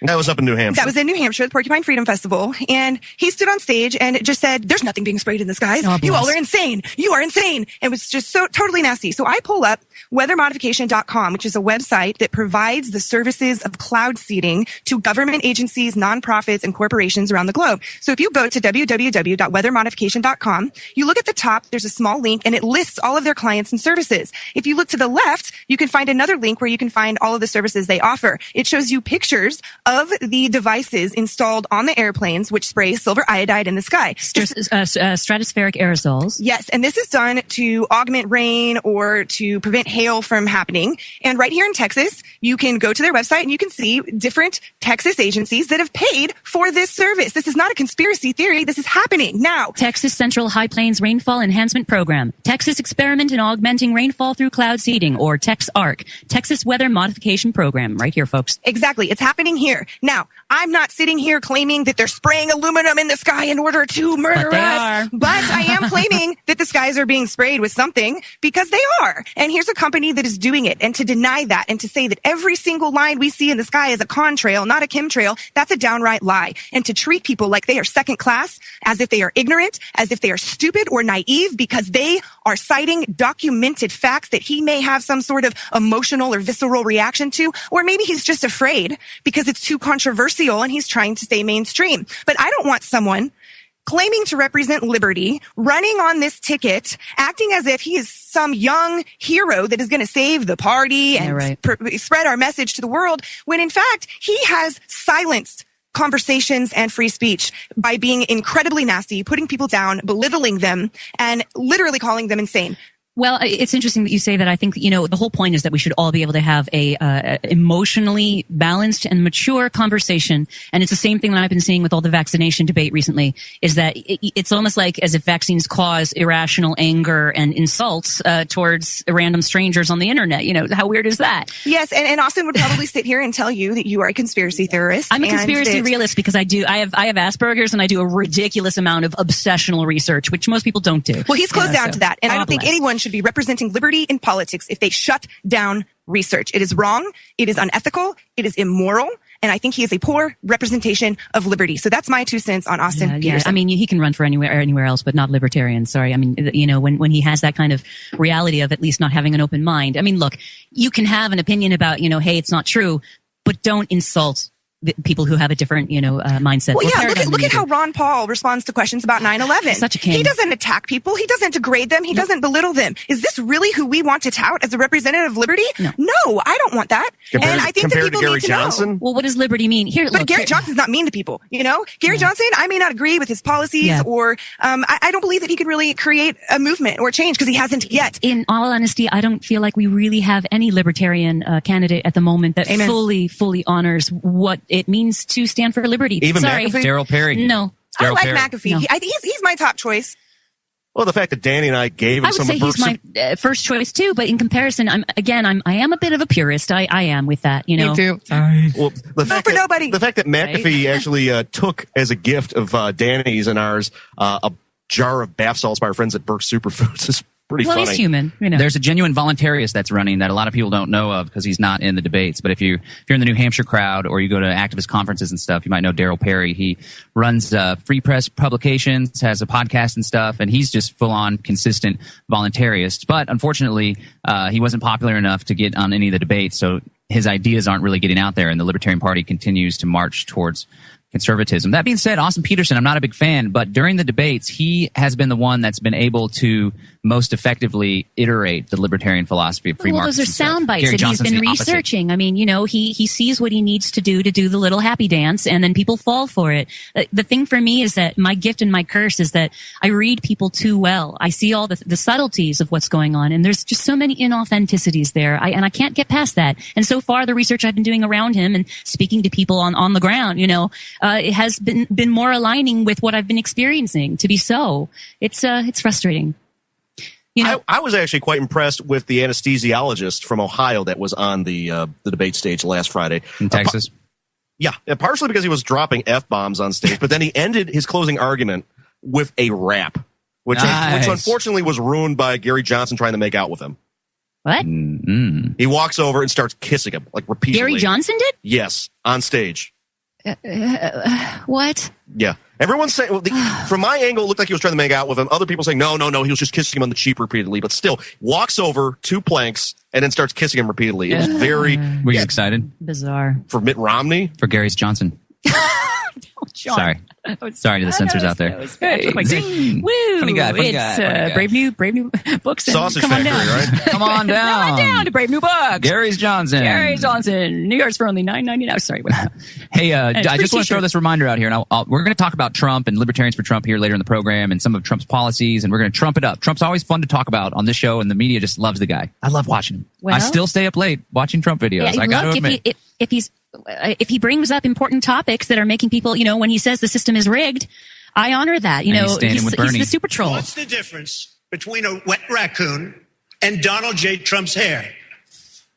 That was up in New Hampshire. That was in New Hampshire, the Porcupine Freedom Festival. And he stood on stage and just said, there's nothing being sprayed in the skies. Oh, you all are insane. You are insane. It was just so totally nasty. So I pull up weathermodification.com, which is a website that provides the services of cloud seeding to government agencies, nonprofits, and corporations around the globe. So if you go to www.weathermodification.com, you look at the top, there's a small link, and it lists all of their clients and services. If you look to the left, you can find another link where you can find all of the services they offer. It shows you pictures of the devices installed on the airplanes, which spray silver iodide in the sky. Stratospheric aerosols. Yes, and this is done to augment rain or to prevent hail from happening. And right here in Texas, you can go to their website and you can see different Texas agencies that have paid for this service. This is not a conspiracy theory. This is happening now. Texas Central High Plains Rainfall Enhancement Program. Texas Experiment in Augmenting Rainfall Through Cloud Seeding, or TexARC. Texas Weather Modification Program. Right here, folks. Exactly. It's happening here. Now, I'm not sitting here claiming that they're spraying aluminum in the sky in order to murder us. But I am claiming that the skies are being sprayed with something, because they are. And here's a company that is doing it. And to deny that and to say that every single line we see in the sky is a contrail, not a chemtrail, that's a downright lie. And to treat people like they are second class, as if they are ignorant, as if they are stupid or naive because they are citing documented facts that he may have some sort of emotional or visceral reaction to, or maybe he's just afraid because it's too controversial and he's trying to stay mainstream. But I don't want someone claiming to represent liberty, running on this ticket, acting as if he is some young hero that is going to save the party and spread our message to the world, when in fact he has silenced conversations and free speech by being incredibly nasty, putting people down, belittling them, and literally calling them insane. Well, it's interesting that you say that. I think, the whole point is that we should all be able to have a emotionally balanced and mature conversation. And it's the same thing that I've been seeing with all the vaccination debate recently, is that it's almost like as if vaccines cause irrational anger and insults towards random strangers on the internet. How weird is that? Yes, and Austin would probably sit here and tell you that you are a conspiracy theorist. I'm a conspiracy realist because I have Asperger's, and I do a ridiculous amount of obsessional research, which most people don't do. Well, he's closed down to that. And I don't think anyone should be representing liberty in politics if they shut down research. It is wrong. It is unethical. It is immoral. And I think he is a poor representation of liberty. So that's my 2 cents on Austin Peterson. Yeah. I mean, he can run for anywhere else, but not libertarian. Sorry. I mean, when he has that kind of reality of at least not having an open mind. I mean, look, you can have an opinion about, hey, it's not true, but don't insult the people who have a different, mindset. Well, yeah, look at how Ron Paul responds to questions about 9/11. Such a king. He doesn't attack people. He doesn't degrade them. He doesn't belittle them. Is this really who we want to tout as a representative of liberty? No, I don't want that. And I think that people need to know. Well, what does liberty mean? Gary Johnson's not mean to people. Gary Johnson, I may not agree with his policies, or I don't believe that he could really create a movement or change because he hasn't yet. In all honesty, I don't feel like we really have any libertarian candidate at the moment that fully honors what it means to stand for liberty. Even McAfee? Daryl Perry. No. I like McAfee. No. He's my top choice. Well, the fact that Danny and I gave him some... I would say he's my first choice too, but in comparison, I am a bit of a purist. I am with that, Me too. Well, the fact that McAfee actually took as a gift of Danny's and ours a jar of bath salts by our friends at Burke Superfoods is pretty well, funny. he's human. There's a genuine voluntarist that's running that a lot of people don't know of because he's not in the debates. But if you're in the New Hampshire crowd or you go to activist conferences and stuff, you might know Daryl Perry. He runs Free Press Publications, has a podcast and stuff, and he's just full on consistent voluntarist. But unfortunately, he wasn't popular enough to get on any of the debates, so his ideas aren't really getting out there, and the Libertarian Party continues to march towards conservatism. That being said, Austin Petersen, I'm not a big fan, but during the debates, he has been the one that's been able to most effectively iterate the libertarian philosophy of free markets. Those are sound bites that he's been researching. I mean, he sees what he needs to do the little happy dance, and then people fall for it. The thing for me is that my gift and my curse is that I read people too well. I see all the subtleties of what's going on, and there's just so many inauthenticities there. I can't get past that. And so far, the research I've been doing around him and speaking to people on the ground, it has been more aligning with what I've been experiencing to be so. It's frustrating. I was actually quite impressed with the anesthesiologist from Ohio that was on the debate stage last Friday. In Texas? Yeah, partially because he was dropping F-bombs on stage, but then he ended his closing argument with a rap, which unfortunately was ruined by Gary Johnson trying to make out with him. What? Mm-hmm. He walks over and starts kissing him, like repeatedly. Gary Johnson did? Yes, on stage. What? Yeah. Everyone's saying, from my angle, it looked like he was trying to make out with him. Other people saying, no, he was just kissing him on the cheek repeatedly. But still, walks over 2 planks and then starts kissing him repeatedly. It was very... Were you excited? Bizarre. For Mitt Romney? For Gary's Johnson. Sorry. Sorry to the censors out there. Hey, zing. Woo! Funny guy. It's Brave New Books. Sausage come on Factory, down. right? Come on down. Come on down to Brave New Books. Gary's Johnson. New York's for only $9.99. Sorry. Hey, I just want to throw this reminder out here. And we're going to talk about Trump and Libertarians for Trump here later in the program and some of Trump's policies, and we're going to trump it up. Trump's always fun to talk about on this show, and the media just loves the guy. I love watching him. Well, I still stay up late watching Trump videos. Yeah, I got to admit. If he brings up important topics that are making people, when he says the system is rigged, I honor that. He's the super troll. What's the difference between a wet raccoon and Donald J. Trump's hair?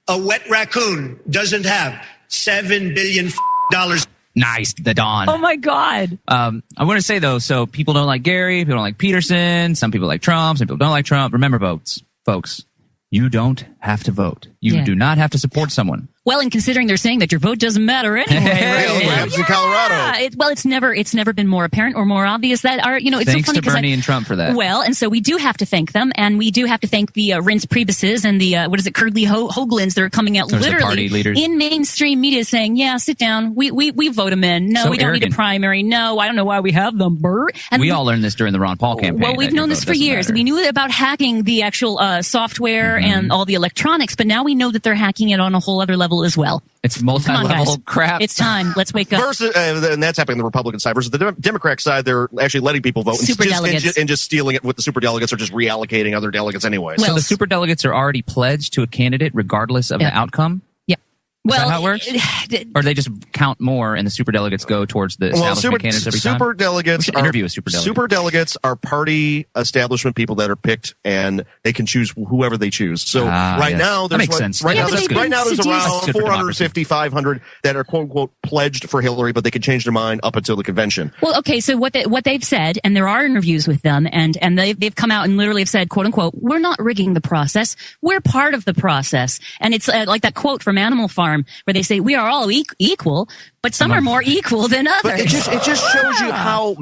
A wet raccoon doesn't have $7 billion. Nice, the Don. Oh my God. I want to say though, so people don't like Gary, people don't like Peterson, some people like Trump, some people don't like Trump. Remember, folks, you don't have to vote. You do not have to support someone. Well, and considering they're saying that your vote doesn't matter anyway. What happens in Colorado? It's never been more apparent or more obvious that it's Thanks so funny to Bernie and Trump for that. Well, and so we do have to thank them, and we do have to thank the Reince Priebus's and the Curdley Hoaglins that are coming out Those are literally party leaders. in mainstream media saying, "Yeah, sit down. We vote them in. No, So we don't arrogant. need a primary. No, I don't know why we have them." And we all learned this during the Ron Paul campaign. Well, we've known this for years. Matter. We knew about hacking the actual software and all the electronics, but now we know that they're hacking it on a whole other level as well. It's multi-level crap. It's time. Let's wake up. Versus, and that's happening on the Republican side. Versus the Democrat side, they're actually letting people vote and just stealing it with the superdelegates or just reallocating other delegates anyway. So the superdelegates are already pledged to a candidate regardless of the outcome? Is that how it works? Or they just count more and the superdelegates go towards the establishment candidates every time? Superdelegates interview a superdelegate. Superdelegates are party establishment people that are picked, and they can choose whoever they choose. So now, there's right now there's around 450, 500 that are quote unquote pledged for Hillary, but they can change their mind up until the convention. Well, okay, so what they've said, and there are interviews with them, and they've come out and literally have said, quote unquote, we're not rigging the process, we're part of the process. And it's like that quote from Animal Farm where they say we are all equal, but some are more equal than others. But it just shows you how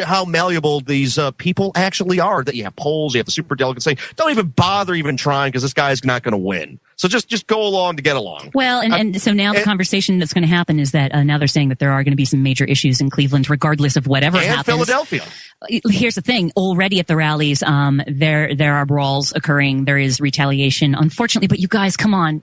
how malleable these people actually are. That you have polls, you have the superdelegates saying, don't even bother even trying because this guy's not going to win. So just go along to get along. Well, and so now the conversation that's going to happen is that now they're saying that there are going to be some major issues in Cleveland, regardless of whatever happens. Philadelphia. Here's the thing: already at the rallies, there are brawls occurring. There is retaliation, unfortunately. But you guys, come on!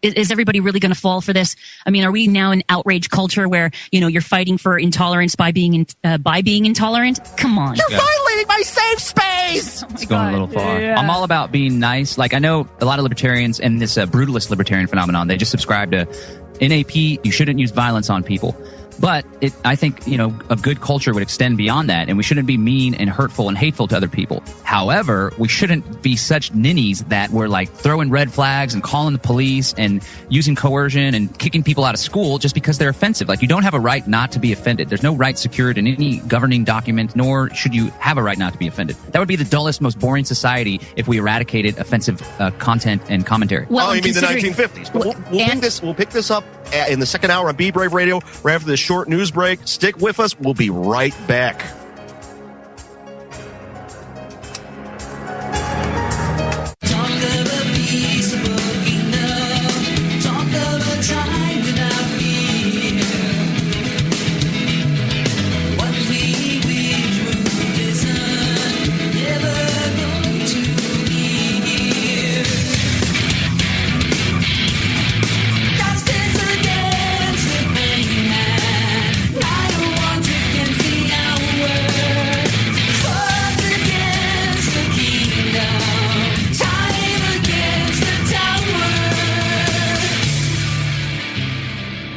Is everybody really going to fall for this? I mean, are we now in outrage culture where you're fighting for intolerance by being intolerant? Come on! You're violating my safe space. It's going a little far. Yeah. I'm all about being nice. Like I know a lot of libertarians and this brutalist libertarian phenomenon. They just subscribe to NAP. You shouldn't use violence on people. But I think, a good culture would extend beyond that, and we shouldn't be mean and hurtful and hateful to other people. However, we shouldn't be such ninnies that we're like throwing red flags and calling the police and using coercion and kicking people out of school just because they're offensive. Like, you don't have a right not to be offended. There's no right secured in any governing document, nor should you have a right not to be offended. That would be the dullest, most boring society if we eradicated offensive content and commentary. Well, you mean the 1950s? But we'll pick this up in the second hour on Be Brave Radio right after this short news break. Stick with us. We'll be right back.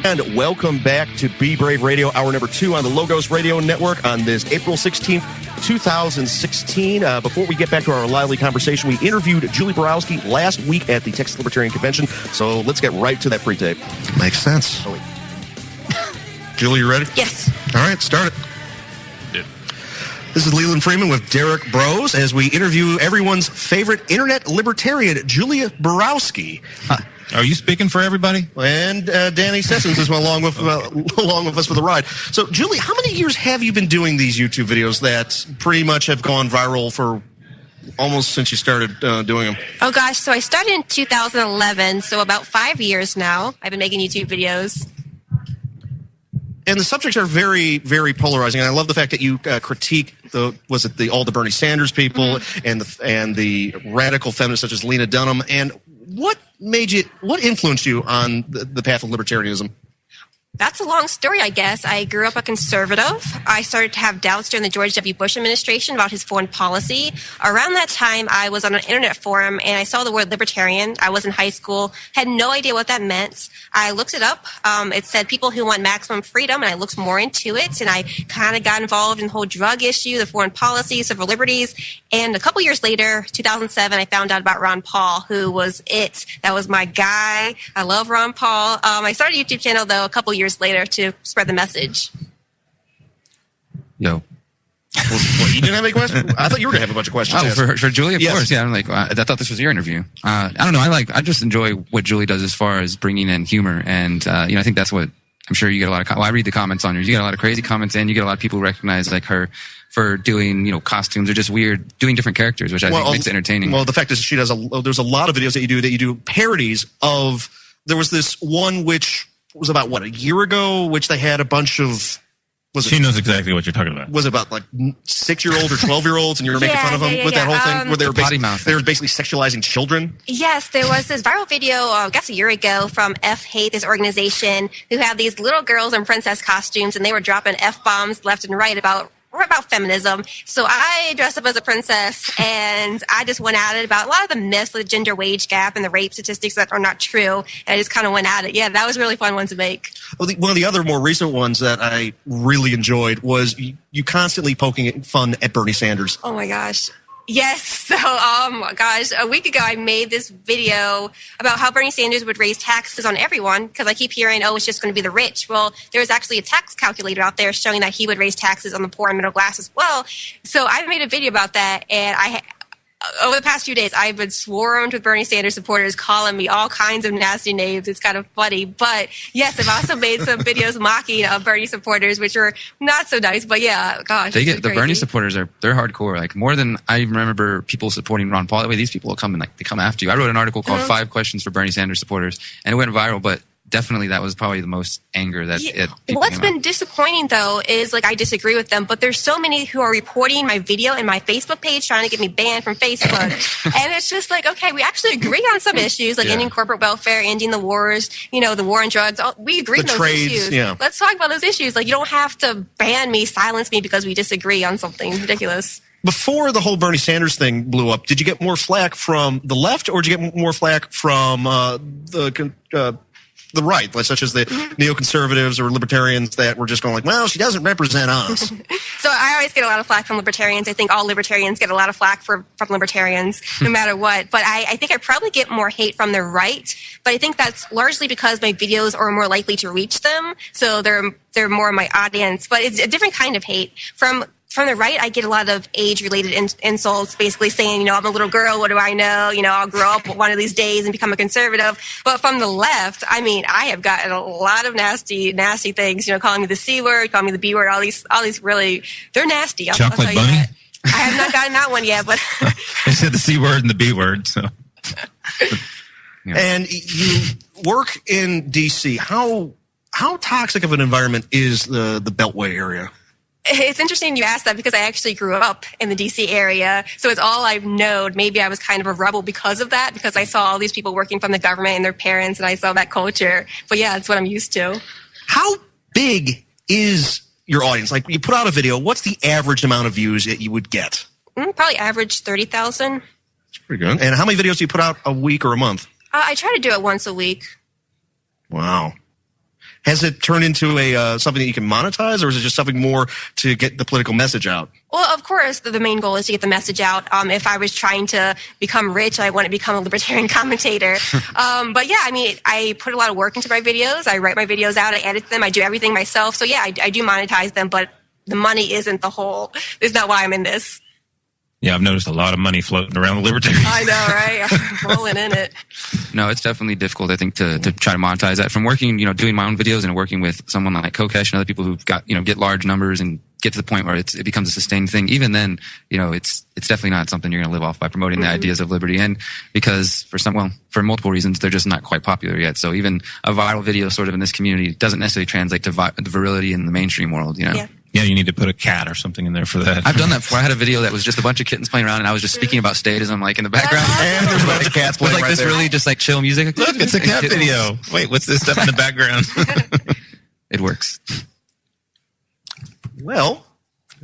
And welcome back to Be Brave Radio, hour number 2 on the Logos Radio Network on this April 16th, 2016. Before we get back to our lively conversation, we interviewed Julie Borowski last week at the Texas Libertarian Convention, so let's get right to that pre-tape. Makes sense. Julie, you ready? Yes. All right, start it. This is Leland Freeman with Derek Bros as we interview everyone's favorite internet libertarian, Julia Borowski. Are you speaking for everybody? And Danny Sessions is along with us for the ride. So, Julie, how many years have you been doing these YouTube videos that pretty much have gone viral for almost since you started doing them? Oh, gosh. So I started in 2011, so about 5 years now. I've been making YouTube videos. And the subjects are very, very polarizing. And I love the fact that you critique all the Bernie Sanders people and the radical feminists such as Lena Dunham. And what influenced you on the path of libertarianism? That's a long story, I guess. I grew up a conservative. I started to have doubts during the George W. Bush administration about his foreign policy. Around that time, I was on an internet forum, and I saw the word libertarian. I was in high school, had no idea what that meant. I looked it up. It said people who want maximum freedom, and I looked more into it, and I kind of got involved in the whole drug issue, the foreign policy, civil liberties. And a couple years later, 2007, I found out about Ron Paul, who was it. That was my guy. I love Ron Paul. I started a YouTube channel, though, a couple years later to spread the message. Yo. Well, you didn't have any questions? I thought you were going to have a bunch of questions. Oh, for Julie, of course. Yeah, I'm like, I thought this was your interview. I don't know. I just enjoy what Julie does as far as bringing in humor. And, I think that's what I'm sure you get a lot of, I read the comments on yours. You get a lot of crazy comments and you get a lot of people who recognize like her for doing, costumes or just weird, doing different characters, which I think makes it entertaining. Well, the fact is there's a lot of videos that you do parodies of, there was this one which was about, a year ago, which they had a bunch of, she knows exactly what you're talking about. Was it about like 6-year-old or 12-year-olds and you were making fun of them with that whole thing where they were basically sexualizing children? Yes, there was this viral video, I guess a year ago, from F-Hate, this organization who have these little girls in princess costumes and they were dropping F-bombs left and right about feminism. So I dressed up as a princess and I just went at it about a lot of the myths, the gender wage gap and the rape statistics that are not true. And I just kind of went at it. Yeah, that was a really fun one to make. Well, one of the other more recent ones that I really enjoyed was you constantly poking fun at Bernie Sanders. Oh my gosh. Yes. So, a week ago I made this video about how Bernie Sanders would raise taxes on everyone because I keep hearing, it's just going to be the rich. Well, there's actually a tax calculator out there showing that he would raise taxes on the poor and middle class as well. So I made a video about that, and over the past few days, I've been swarmed with Bernie Sanders supporters calling me all kinds of nasty names. It's kind of funny. But yes, I've also made some videos mocking Bernie supporters, which are not so nice. But yeah, gosh. The Bernie supporters they're hardcore. Like more than I remember people supporting Ron Paul. That way these people will come and they come after you. I wrote an article called 5 Questions for Bernie Sanders Supporters and it went viral, but definitely that was probably the most anger that What's been disappointing though is I disagree with them, but there's so many who are reporting my video and my Facebook page trying to get me banned from Facebook. And it's just okay, we actually agree on some issues ending corporate welfare, ending the wars, the war on drugs. We agree on those issues. Yeah. Let's talk about those issues. You don't have to ban me, silence me because we disagree on something ridiculous. before the whole Bernie Sanders thing blew up, did you get more flack from the left, or did you get more flack from the right, such as the neoconservatives or libertarians that were just going like, well, she doesn't represent us? So I always get a lot of flack from libertarians. I think all libertarians get a lot of flack from libertarians, no matter what. But I think I probably get more hate from the right. But I think that's largely because my videos are more likely to reach them. So they're more my audience. But it's a different kind of hate. From the right, I get a lot of age-related insults, basically saying, I'm a little girl, what do I know? I'll grow up one of these days and become a conservative. But from the left, I have gotten a lot of nasty things, calling me the C word, calling me the B word, all these really, they're nasty. I'll tell you bunny? that. I have not gotten that one yet, but. They said the C word and the B word, so. Yeah. And you work in D.C. How toxic of an environment is the Beltway area? It's interesting you asked that because I actually grew up in the D.C. area, so it's all I've known. Maybe I was kind of a rebel because of that, because I saw all these people working from the government and their parents, and I saw that culture. But yeah, it's what I'm used to. How big is your audience? Like, you put out a video, what's the average amount of views that you would get? Probably average 30,000. That's pretty good. And how many videos do you put out a week or a month? I try to do it once a week. Wow. Has it turned into a something that you can monetize, or is it just something more to get the political message out? Well, of course, the main goal is to get the message out. If I was trying to become rich, I want to become a libertarian commentator. But yeah, I put a lot of work into my videos. I write my videos out. I edit them. I do everything myself. So yeah, I do monetize them, but the money isn't the whole. It's not why I'm in this. Yeah, I've noticed a lot of money floating around the libertarians. I know, right? I'm rolling in it. No, it's definitely difficult, I think, to try to monetize that. From working, doing my own videos and working with someone like Kokesh and other people who've got, get large numbers and get to the point where it becomes a sustained thing. Even then, it's definitely not something you're going to live off by promoting the ideas of liberty. And because for multiple reasons, they're just not quite popular yet. So even a viral video sort of in this community doesn't necessarily translate to the virility in the mainstream world, Yeah. Yeah, you need to put a cat or something in there for that. I've done that before. I had a video that was just a bunch of kittens playing around, and I was just speaking about statism, in the background. And there's a bunch of cats playing right this there. really just chill music. Look, it's a cat video. Wait, what's this stuff in the background? It works. Well,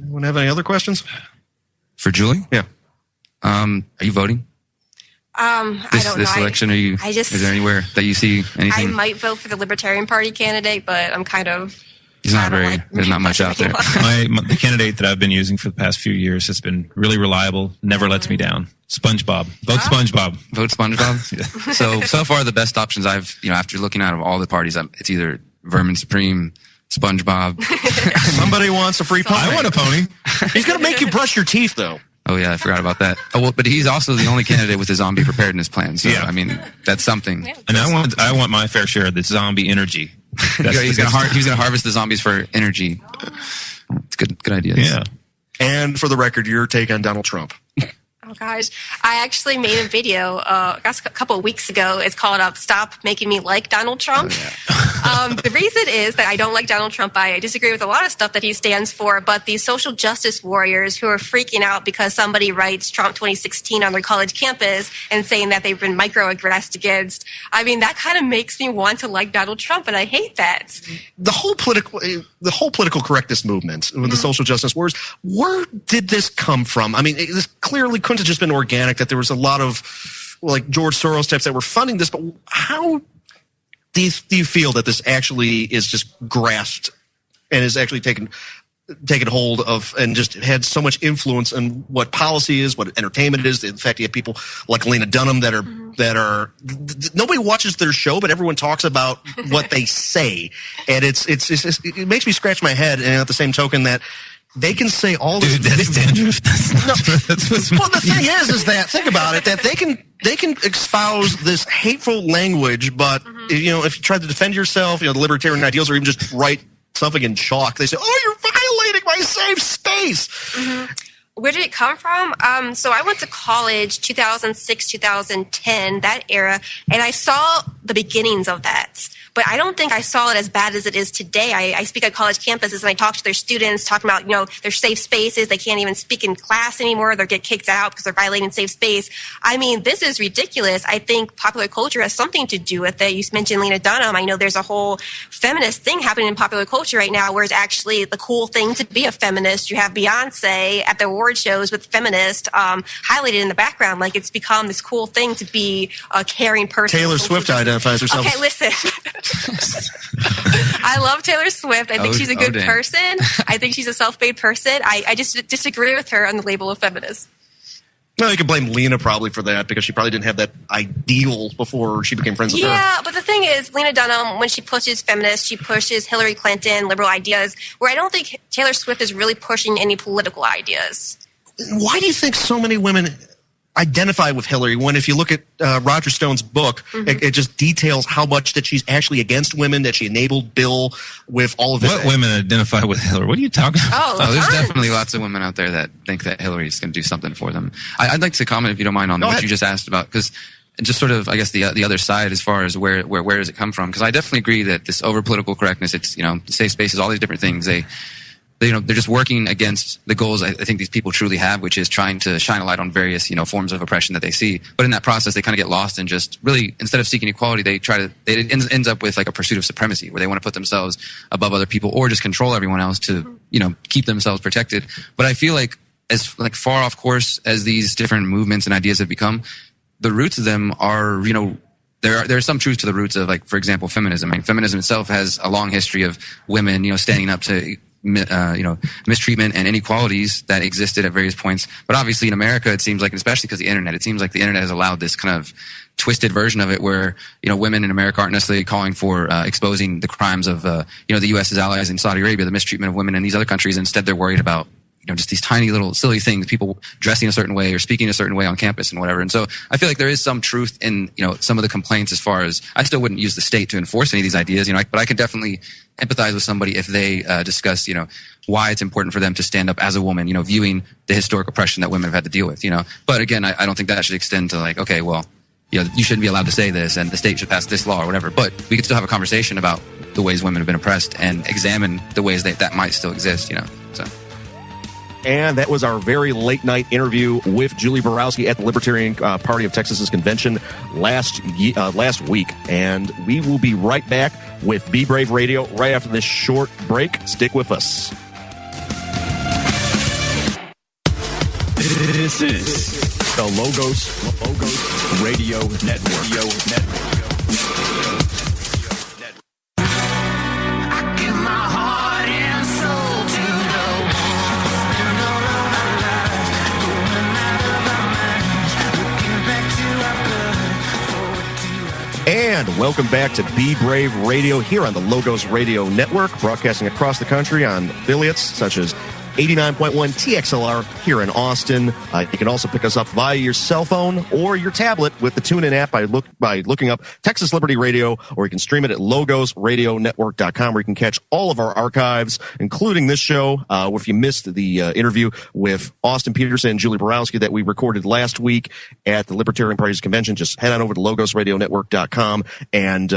anyone have any other questions? For Julie? Yeah. Are you voting? I don't know. This election, is there anywhere that you see anything? I might vote for the Libertarian Party candidate, but I'm kind of. There's not much out there. The candidate that I've been using for the past few years has been really reliable, never lets me down. SpongeBob. Vote SpongeBob. Vote SpongeBob? Yeah. So far the best options after looking out of all the parties, it's either Vermin Supreme, SpongeBob. Somebody wants a free pony. I want a pony. He's going to make you brush your teeth, though. Oh, yeah, I forgot about that. Oh, well, but he's also the only candidate with a zombie preparedness plan. So, yeah. That's something. Yeah. And I want my fair share of the zombie energy. He's going to harvest the zombies for energy. It's good ideas. Yeah. And for the record, your take on Donald Trump. Oh, gosh. I actually made a video a couple of weeks ago. It's called Stop Making Me Like Donald Trump. Oh, yeah. The reason is that I don't like Donald Trump. I disagree with a lot of stuff that he stands for, but these social justice warriors who are freaking out because somebody writes Trump 2016 on their college campus and saying that they've been microaggressed against, that kind of makes me want to like Donald Trump, and I hate that. The whole political correctness movement, the social justice warriors, where did this come from? This clearly couldn't have just been organic, that there was a lot of George Soros types that were funding this, but how do you feel that this actually is just grasped and is actually taken hold of and just had so much influence in what policy is, what entertainment is? In fact, you have people like Lena Dunham that are nobody watches their show, but everyone talks about what they say, and it makes me scratch my head. And at the same token, that they can say all this. Dude, that's dandruff. Well, the thing is that think about it, that they can espouse this hateful language, but if you try to defend yourself, the libertarian ideals, or even just write something in chalk, they say, "Oh, you're violating my safe space." Mm-hmm. Where did it come from? So I went to college 2006, 2010, that era, and I saw the beginnings of that. but I don't think I saw it as bad as it is today. I speak at college campuses and I talk to their students talking about, their safe spaces. They can't even speak in class anymore. They'll get kicked out because they're violating safe space. I mean, this is ridiculous. I think popular culture has something to do with it. You mentioned Lena Dunham. I know there's a whole feminist thing happening in popular culture right now where it's actually the cool thing to be a feminist. You have Beyonce at the award shows with feminist highlighted in the background. Like, it's become this cool thing to be a caring person. Taylor Swift identifies herself. Okay, listen. I love Taylor Swift. I think she's a good person. I think she's a self-made person. I just disagree with her on the label of feminist. Well, you can blame Lena probably for that because she probably didn't have that ideal before she became friends with her. Yeah, but the thing is, Lena Dunham, when she pushes feminists, she pushes Hillary Clinton, liberal ideas, where I don't think Taylor Swift is really pushing any political ideas. Why do you think so many women identify with Hillary when, if you look at Roger Stone's book, it just details how much that she's actually against women, that she enabled Bill with all of this. What women identify with Hillary? What are you talking about? Oh, there's definitely lots of women out there that think that Hillary's going to do something for them. I'd like to comment, if you don't mind, on what you just asked about, because just sort of, I guess, the other side as far as where does it come from? Because I definitely agree that this over political correctness, it's, safe spaces, all these different things, they're just working against the goals I think these people truly have, which is trying to shine a light on various, forms of oppression that they see. But in that process, they kind of get lost and just really, instead of seeking equality, it ends up with like a pursuit of supremacy, where they want to put themselves above other people or just control everyone else to, keep themselves protected. But I feel like as far off course as these different movements and ideas have become, the roots of them are, there's some truth to the roots of, like, for example, feminism. I mean, feminism itself has a long history of women, standing up to mistreatment and inequalities that existed at various points. But obviously in America, it seems like, especially because the internet, it seems like the internet has allowed this kind of twisted version of it where, women in America aren't necessarily calling for exposing the crimes of, the U.S.'s allies in Saudi Arabia, the mistreatment of women in these other countries. Instead, they're worried about just these tiny little silly things, people dressing a certain way or speaking a certain way on campus and whatever. And so I feel like there is some truth in, some of the complaints, as far as, I still wouldn't use the state to enforce any of these ideas, but I could definitely empathize with somebody if they discuss, why it's important for them to stand up as a woman, viewing the historic oppression that women have had to deal with, But again, I don't think that should extend to like, okay, well, you shouldn't be allowed to say this and the state should pass this law or whatever. But we could still have a conversation about the ways women have been oppressed and examine the ways that might still exist, so. And that was our very late night interview with Julie Borowski at the Libertarian Party of Texas's convention last week. And we will be right back with Be Brave Radio right after this short break. Stick with us. This is the Logos Radio Network. And welcome back to Be Brave Radio here on the Logos Radio Network, broadcasting across the country on affiliates such as 89.1 TXLR here in Austin. You can also pick us up via your cell phone or your tablet with the TuneIn app by looking up Texas Liberty Radio, or you can stream it at logosradionetwork.com, where you can catch all of our archives, including this show. If you missed the interview with Austin Peterson and Julie Borowski that we recorded last week at the Libertarian Party's convention, just head on over to logosradionetwork.com and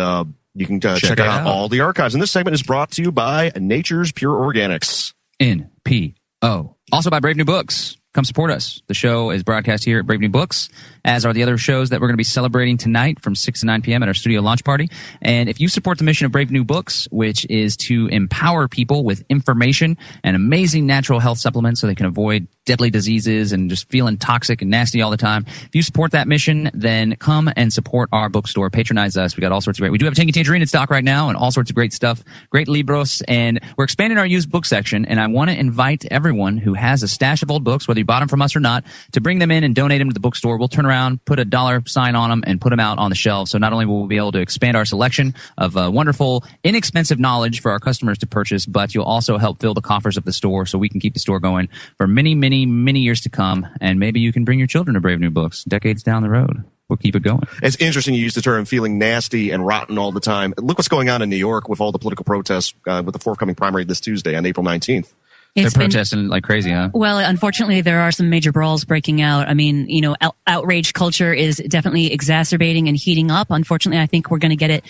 you can check out all the archives. And this segment is brought to you by Nature's Pure Organics. NPO. Also by Brave New Books. Come support us. The show is broadcast here at Brave New Books, as are the other shows that we're going to be celebrating tonight from 6 to 9 p.m. at our studio launch party. And if you support the mission of Brave New Books, which is to empower people with information and amazing natural health supplements so they can avoid deadly diseases and just feeling toxic and nasty all the time, if you support that mission, then come and support our bookstore. Patronize us. We got all sorts of great. We do have Tangy Tangerine in stock right now and all sorts of great stuff, great libros, and we're expanding our used book section. And I want to invite everyone who has a stash of old books, whether you bought them from us or not, to bring them in and donate them to the bookstore. We'll turn around, put a $sign on them, and put them out on the shelf. So not only will we be able to expand our selection of wonderful, inexpensive knowledge for our customers to purchase, but you'll also help fill the coffers of the store so we can keep the store going for many, many, many years to come. And maybe you can bring your children to Brave New Books decades down the road. We'll keep it going. It's interesting you use the term feeling nasty and rotten all the time. Look what's going on in New York with all the political protests with the forthcoming primary this Tuesday on April 19th. They're protesting like crazy, huh? Well, unfortunately, there are some major brawls breaking out. I mean, outrage culture is definitely exacerbating and heating up. Unfortunately, I think we're going to get it,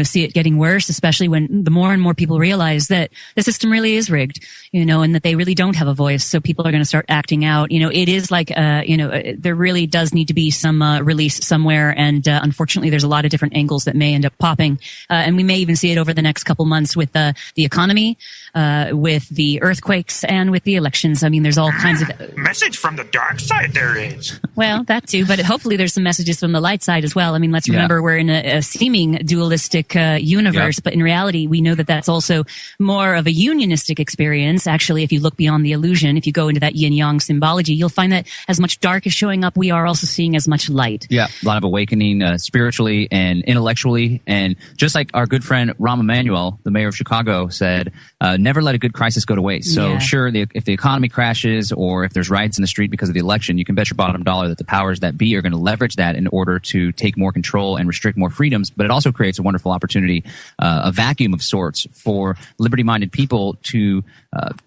see it getting worse, especially when the more and more people realize that the system really is rigged, and that they really don't have a voice. So people are going to start acting out. It is like, there really does need to be some release somewhere. And unfortunately, there's a lot of different angles that may end up popping. And we may even see it over the next couple months with the economy, with the earthquake, and with the elections. I mean, there's all kinds of message from the dark side there is. Well, that too, but hopefully there's some messages from the light side as well. I mean, let's remember we're in a seeming dualistic universe, but in reality, we know that that's also more of a unionistic experience. Actually, if you look beyond the illusion, if you go into that yin-yang symbology, you'll find that as much dark is showing up, we are also seeing as much light. Yeah, a lot of awakening spiritually and intellectually. And just like our good friend Rahm Emanuel, the mayor of Chicago, said, never let a good crisis go to waste. So sure, if the economy crashes or if there's riots in the street because of the election, you can bet your bottom dollar that the powers that be are going to leverage that in order to take more control and restrict more freedoms. But it also creates a wonderful opportunity, a vacuum of sorts for liberty-minded people to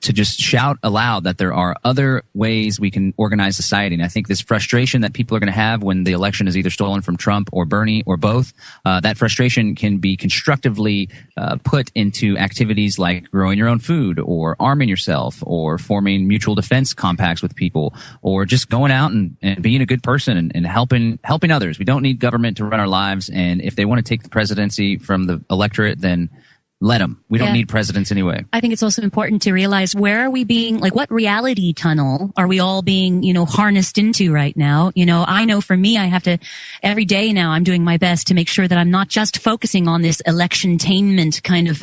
just shout aloud that there are other ways we can organize society. And I think this frustration that people are going to have when the election is either stolen from Trump or Bernie or both, that frustration can be constructively put into activities like growing your own food or arming yourself or forming mutual defense compacts with people or just going out and being a good person and helping others. We don't need government to run our lives. And if they want to take the presidency from the electorate, then let them. We don't need presidents anyway. I think it's also important to realize where are we being, what reality tunnel are we all being, harnessed into right now? I know for me, I have to, every day now, I'm doing my best to make sure that I'm not just focusing on this election-tainment kind of,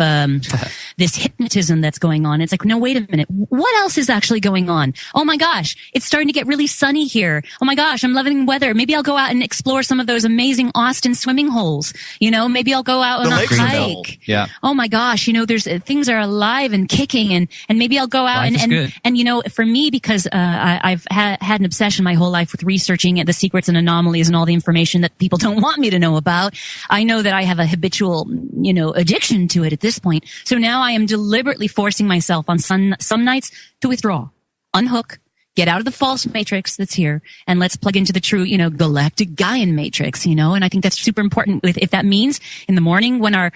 this hypnotism that's going on. It's like, no, wait a minute. What else is actually going on? Oh my gosh, it's starting to get really sunny here. Oh my gosh, I'm loving the weather. Maybe I'll go out and explore some of those amazing Austin swimming holes. Maybe I'll go out on a hike. Yeah. Oh my gosh, there's things are alive and kicking and maybe I'll go out and for me, because I've had an obsession my whole life with researching the secrets and anomalies and all the information that people don't want me to know about. I know that I have a habitual, addiction to it at this point. So now I am deliberately forcing myself on some nights to withdraw, unhook, get out of the false matrix that's here, and let's plug into the true, galactic Gaian matrix, and I think that's super important. If that means in the morning when our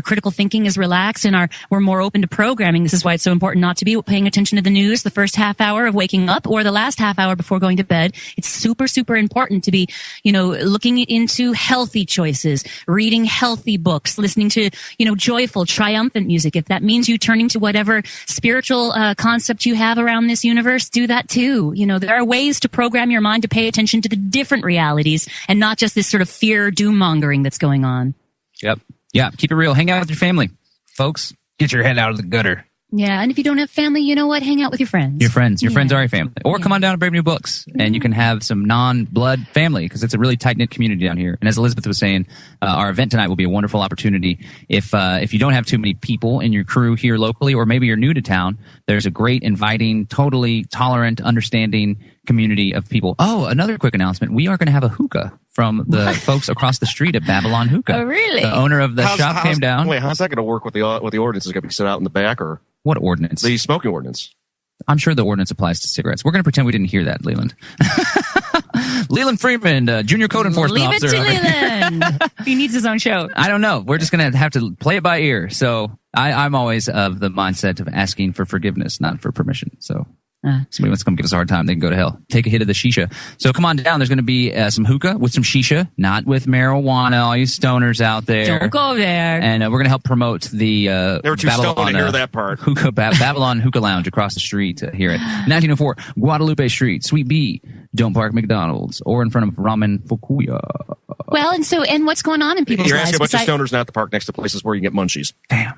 critical thinking is relaxed and we're more open to programming, this is why it's so important not to be paying attention to the news the first half hour of waking up or the last half hour before going to bed. It's super, super important to be, looking into healthy choices, reading healthy books, listening to, joyful, triumphant music. If that means you turning to whatever spiritual concept you have around this universe, do that too. There are ways to program your mind to pay attention to the different realities and not just this sort of fear doom mongering that's going on. Yep. Yeah. Keep it real. Hang out with your family, folks. Get your head out of the gutter. Yeah, and if you don't have family, you know what? Hang out with your friends. Your friends are your family. Or come on down to Brave New Books, and you can have some non-blood family, because it's a really tight-knit community down here. And as Elizabeth was saying, our event tonight will be a wonderful opportunity. If you don't have too many people in your crew here locally, or maybe you're new to town, there's a great, inviting, totally tolerant, understanding community of people. Oh, another quick announcement. We are going to have a hookah from the folks across the street at Babylon Hookah. Oh, really? The owner of the shop came down. Wait, how's that going to work with the ordinance? Is it going to be set out in the back, or what ordinance? The smoking ordinance. I'm sure the ordinance applies to cigarettes. We're going to pretend we didn't hear that, Leland. Leland Freeman, Junior Code Enforcement Officer. Leave it to Leland. He needs his own show. I don't know. We're just going to have to play it by ear. So I'm always of the mindset of asking for forgiveness, not for permission. So somebody wants to come give us a hard time, they can go to hell. Take a hit of the shisha. So come on down. There's going to be some hookah with some shisha, not with marijuana. All you stoners out there. Don't go there. And we're going to help promote the they were too stoned to hear that part. Hookah, Babylon Hookah Lounge across the street here at 1904 Guadalupe Street, Suite B, Don't Park McDonald's, or in front of Ramen Fukuya. Well, and what's going on in people's You're lives? asking a bunch of stoners not to park next to places where you get munchies. Damn.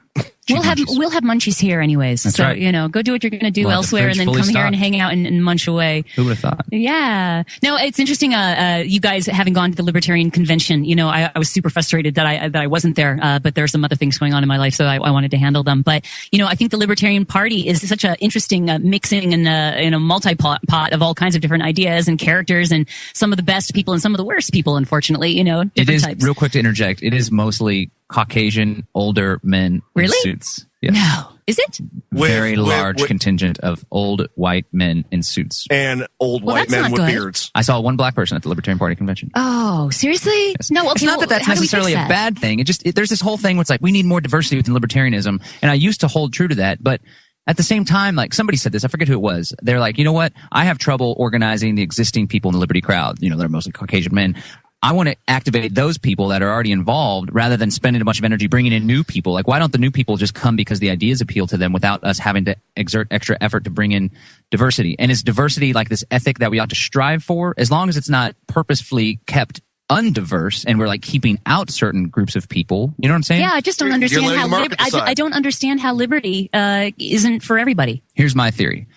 We'll have munchies here anyways. That's so, right. go do what you're going to do elsewhere and then come here and hang out and munch away. Who would have thought? Yeah. No, it's interesting, you guys having gone to the Libertarian Convention. I was super frustrated that I wasn't there, but there are some other things going on in my life, so I wanted to handle them. But, I think the Libertarian Party is such an interesting mixing and in a multi-pot of all kinds of different ideas and characters and some of the best people and some of the worst people, unfortunately, different it is, types. Real quick to interject, it is mostly Caucasian older men in suits. Yes. No. Is it? Very large contingent of old white men in suits. And old white men with beards. I saw one black person at the Libertarian Party convention. Oh, seriously? Yes. No, okay. It's not that that's how do we necessarily fix a that? bad thing. There's this whole thing where it's like, we need more diversity within libertarianism. And I used to hold true to that, but at the same time, like somebody said this, I forget who it was. They're like, you know what? I have trouble organizing the existing people in the Liberty crowd. You know, they're mostly Caucasian men. I want to activate those people that are already involved rather than spending a bunch of energy bringing in new people. Like, why don't the new people just come because the ideas appeal to them without us having to exert extra effort to bring in diversity? And is diversity like this ethic that we ought to strive for? As long as it's not purposefully kept undiverse and we're like keeping out certain groups of people. You know what I'm saying? Yeah, I just don't understand how I don't understand how liberty isn't for everybody. Here's my theory.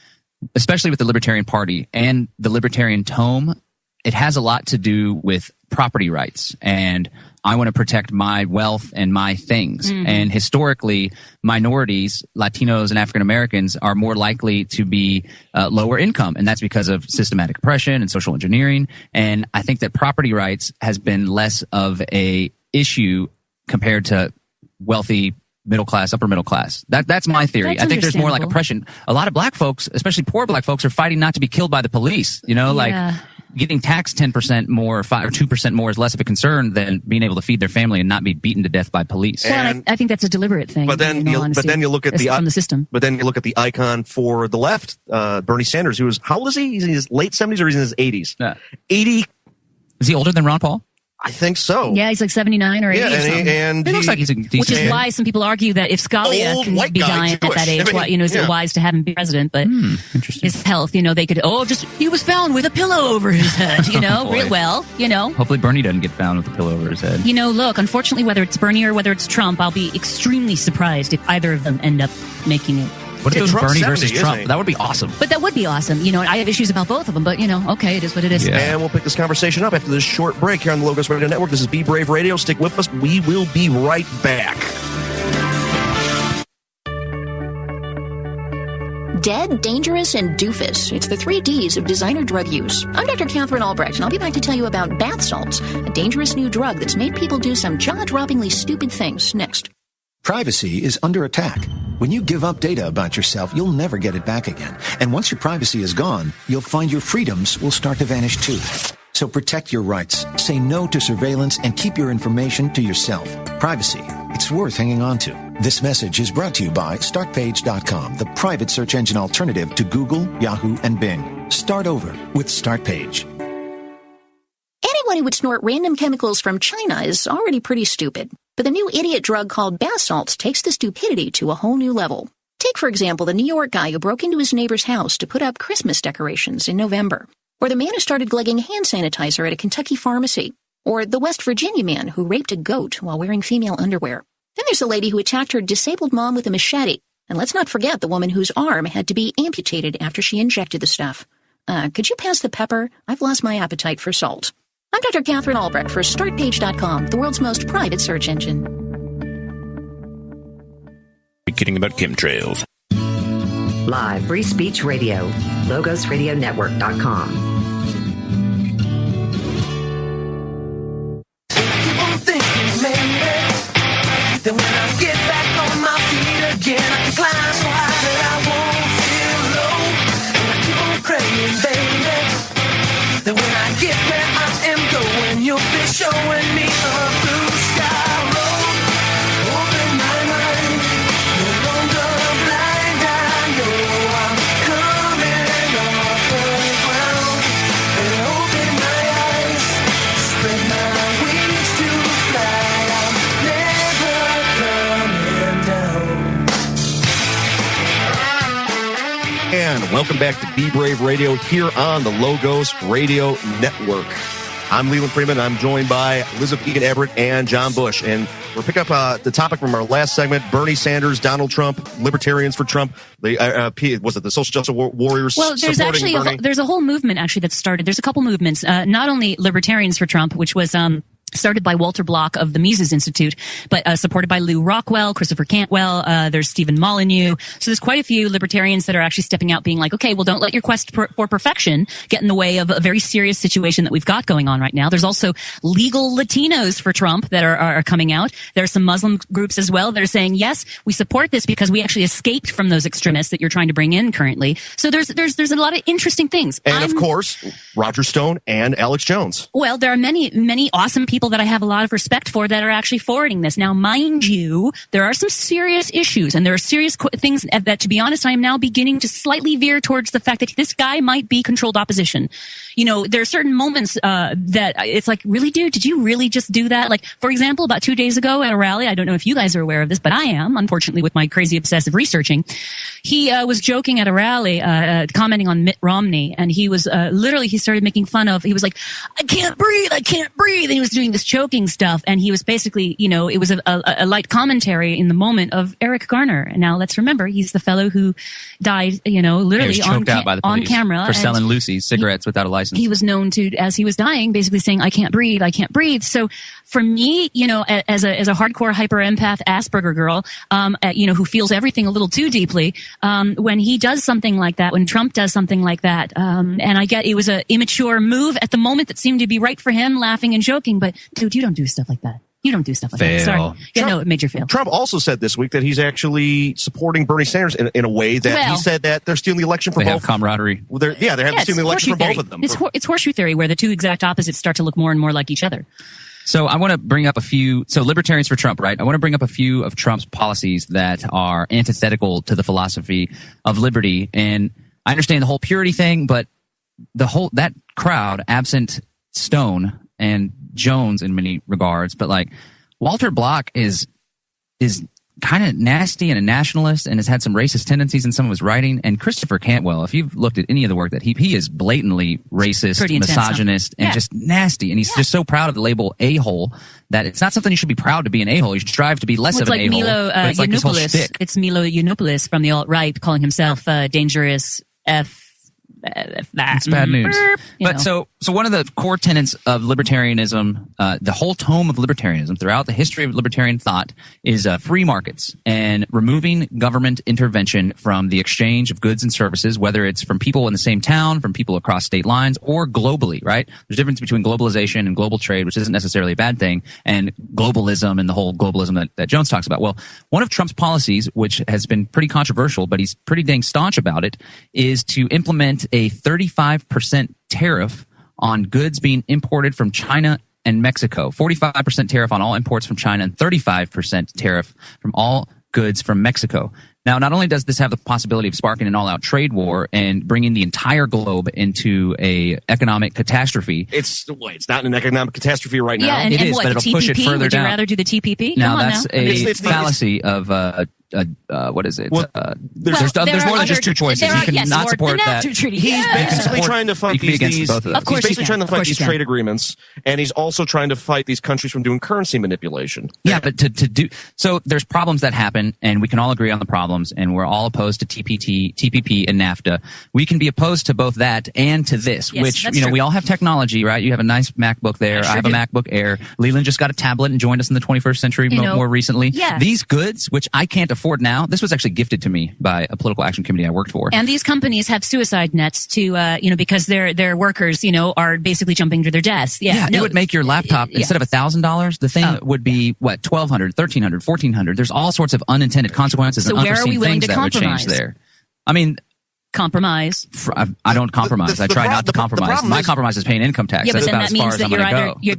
Especially with the Libertarian Party and the Libertarian tome, it has a lot to do with property rights, and I want to protect my wealth and my things. Mm-hmm. And historically, minorities, Latinos and African Americans are more likely to be lower income, and that's because of systematic oppression and social engineering. And I think that property rights has been less of a issue compared to wealthy middle class, upper middle class. That's my theory. I think there's more like oppression. A lot of black folks, especially poor black folks, are fighting not to be killed by the police. You know, like getting taxed 10% more or 2% more is less of a concern than being able to feed their family and not be beaten to death by police. Well, I think that's a deliberate thing. But then you look at from the system. But then you look at the icon for the left, Bernie Sanders, who is, how old is he? He's in his late 70s or he's in his 80s? 80. Is he older than Ron Paul? I think so. Yeah, he's like 79 or 80 or something. And it looks like he's a decent. Which is why some people argue that if Scalia can be dying at that age, is it wise to have him be president? But his health, they could, he was found with a pillow over his head, real well, Hopefully Bernie doesn't get found with a pillow over his head. Look, unfortunately, whether it's Bernie or whether it's Trump, I'll be extremely surprised if either of them end up making it. What if it was Bernie versus Trump? That would be awesome. But that would be awesome. I have issues about both of them, but, okay, it is what it is. Yeah. And we'll pick this conversation up after this short break here on the Logos Radio Network. This is Be Brave Radio. Stick with us. We will be right back. Dead, dangerous, and doofus. It's the 3 Ds of designer drug use. I'm Dr. Catherine Albrecht, and I'll be back to tell you about bath salts, a dangerous new drug that's made people do some jaw-droppingly stupid things next. Privacy is under attack. When you give up data about yourself, you'll never get it back again. And once your privacy is gone, you'll find your freedoms will start to vanish too. So protect your rights, say no to surveillance, and keep your information to yourself. Privacy, it's worth hanging on to. This message is brought to you by StartPage.com, the private search engine alternative to Google, Yahoo, and Bing. Start over with StartPage. Anyone who would snort random chemicals from China is already pretty stupid. But the new idiot drug called bath salts takes the stupidity to a whole new level. Take, for example, the New York guy who broke into his neighbor's house to put up Christmas decorations in November. Or the man who started glugging hand sanitizer at a Kentucky pharmacy. Or the West Virginia man who raped a goat while wearing female underwear. Then there's the lady who attacked her disabled mom with a machete. And let's not forget the woman whose arm had to be amputated after she injected the stuff. Could you pass the pepper? I've lost my appetite for salt. I'm Dr. Catherine Albrecht for StartPage.com, the world's most private search engine. Kidding about chemtrails. Live Free Speech Radio, LogosRadioNetwork.com. Then when I get back on my feet again, I can climb so high that I won't feel low. And I keep on praying, baby, that when I get where I am going, you'll be showing me a blue sky road. Open my mind, no longer blind. I know I'm coming off the ground. And open my eyes, spread my wings to fly. I'm never coming down. And welcome back to Be Brave Radio here on the Logos Radio Network. I'm Leland Freeman. I'm joined by Elizabeth Egan Everett and John Bush. And we'll pick up the topic from our last segment, Bernie Sanders, Donald Trump, Libertarians for Trump. Was it the Social Justice Warriors? Well, there's actually there's a whole movement actually that started. There's a couple movements, not only Libertarians for Trump, which was started by Walter Block of the Mises Institute, but supported by Lou Rockwell, Christopher Cantwell, there's Stephen Molyneux. So there's quite a few libertarians that are actually stepping out being like, okay, well, don't let your quest for perfection get in the way of a very serious situation that we've got going on right now. There's also legal Latinos for Trump that are coming out. There are some Muslim groups as well that are saying, yes, we support this because we actually escaped from those extremists that you're trying to bring in currently. So there's a lot of interesting things. And of course, Roger Stone and Alex Jones. Well, there are many awesome people that I have a lot of respect for that are actually forwarding this. Now, mind you, there are some serious issues and there are serious things that, to be honest, I am now beginning to slightly veer towards the fact that this guy might be controlled opposition. You know, there are certain moments that it's like, really, dude, did you really just do that? Like, for example, about 2 days ago at a rally, I don't know if you guys are aware of this, but I am, unfortunately, with my crazy obsessive researching. He was joking at a rally, commenting on Mitt Romney, and he was literally, he started making fun of, he was like, I can't breathe, and he was doing this choking stuff, and he was basically, you know, it was a light commentary in the moment of Eric Garner. And now let's remember, he's the fellow who died, you know, literally choked out by the police on camera for selling Lucy's cigarettes without a license. He was known to, as he was dying, basically saying, I can't breathe. So for me, you know, as a hardcore hyper empath Asperger girl, you know, who feels everything a little too deeply, when he does something like that, when Trump does something like that, and I get it was an immature move at the moment that seemed to be right for him, laughing and joking, but dude, you don't do stuff like that. You don't do stuff like that. Sorry. Yeah, no, it made you fail. Trump also said this week that he's actually supporting Bernie Sanders in a way that he said that they're stealing the election from both. They have camaraderie. Well, they're stealing the election from both of them. It's horseshoe theory where the two exact opposites start to look more and more like each other. So I want to bring up Libertarians for Trump, right? I want to bring up a few of Trump's policies that are antithetical to the philosophy of liberty. And I understand the whole purity thing, but that crowd, absent Stone and Jones in many regards, but like Walter Block is kind of nasty and a nationalist and has had some racist tendencies in some of his writing. And Christopher Cantwell, if you've looked at any of the work that he is blatantly racist, misogynist, and just nasty. And he's just so proud of the label a-hole that it's not something you should be proud to be an a-hole. You should strive to be less of an a-hole. Milo Yiannopoulos. It's Milo Yiannopoulos from the alt-right calling himself dangerous It's bad news. But so one of the core tenets of libertarianism, the whole tome of libertarianism throughout the history of libertarian thought is free markets and removing government intervention from the exchange of goods and services, whether it's from people in the same town, from people across state lines, or globally, right? There's a difference between globalization and global trade, which isn't necessarily a bad thing, and globalism and the whole globalism that Jones talks about. Well, one of Trump's policies, which has been pretty controversial, but he's pretty dang staunch about it, is to implement a 35% tariff on goods being imported from China and Mexico. 45% tariff on all imports from China and 35% tariff from all goods from Mexico. Now, not only does this have the possibility of sparking an all-out trade war and bringing the entire globe into a economic catastrophe. It's not an economic catastrophe right now. Yeah, and, it and is, what, but it'll push it further Would down. you rather do the TPP? Now, that's a fallacy of what is it? There's more than just two choices. You cannot support that. He's basically trying to fight these trade agreements, and he's also trying to fight these countries from doing currency manipulation. Yeah, but so there's problems that happen, and we can all agree on the problems, and we're all opposed to TPP, and NAFTA. We can be opposed to both that and to this, which we all have technology, right? You have a nice MacBook there. I have a MacBook Air. Leland just got a tablet and joined us in the 21st century more recently. Yeah. These goods, which I can't afford now, this was actually gifted to me by a political action committee I worked for. And these companies have suicide nets to, because their workers, are basically jumping to their deaths. It would make your laptop, instead of $1,000, the thing would be, $1,200, $1,300, $1,400. There's all sorts of unintended consequences and unforeseen things that would change there. I mean, compromise. I don't compromise. I try not to compromise. My compromise is paying income tax. Yeah, That's but then about that means that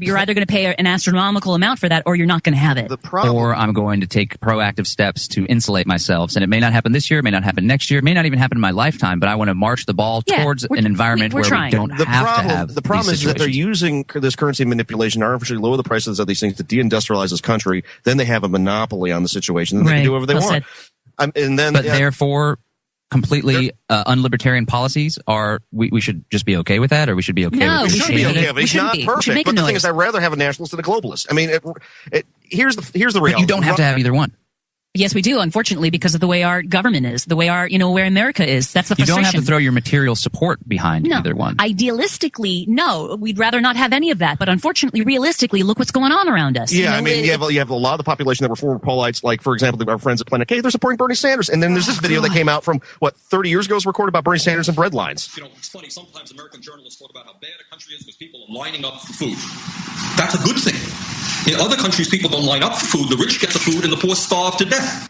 you're either going to pay an astronomical amount for that, or you're not going to have it. Or I'm going to take proactive steps to insulate myself. And it may not happen this year, it may not happen next year, it may not even happen in my lifetime, but I want to march the ball towards an environment where we don't have to have the problem is that they're using this currency manipulation to artificially lower the prices of these things to deindustrialize this country. Then they have a monopoly on the situation. And they can do whatever they want. Therefore, completely unlibertarian policies we should just be okay with that, or we should be okay with it? We should be okay with it. It's not perfect. But the thing is, I'd rather have a nationalist than a globalist. I mean, here's the reality. But you don't have to have either one. Yes, we do, unfortunately, because of the way our government is, the way where America is. That's the You frustration. don't have to throw your material support behind either one. Idealistically, no. We'd rather not have any of that. But unfortunately, realistically, look what's going on around us. Yeah, you have a lot of the population that were former Paulites, like, for example, our friends at Planet K, they're supporting Bernie Sanders. And then there's this video that came out from, 30 years ago, was recorded about Bernie Sanders and bread lines. It's funny, sometimes American journalists talk about how bad a country is because people are lining up for food. That's a good thing. In other countries, people don't line up for food. The rich get the food and the poor starve to death.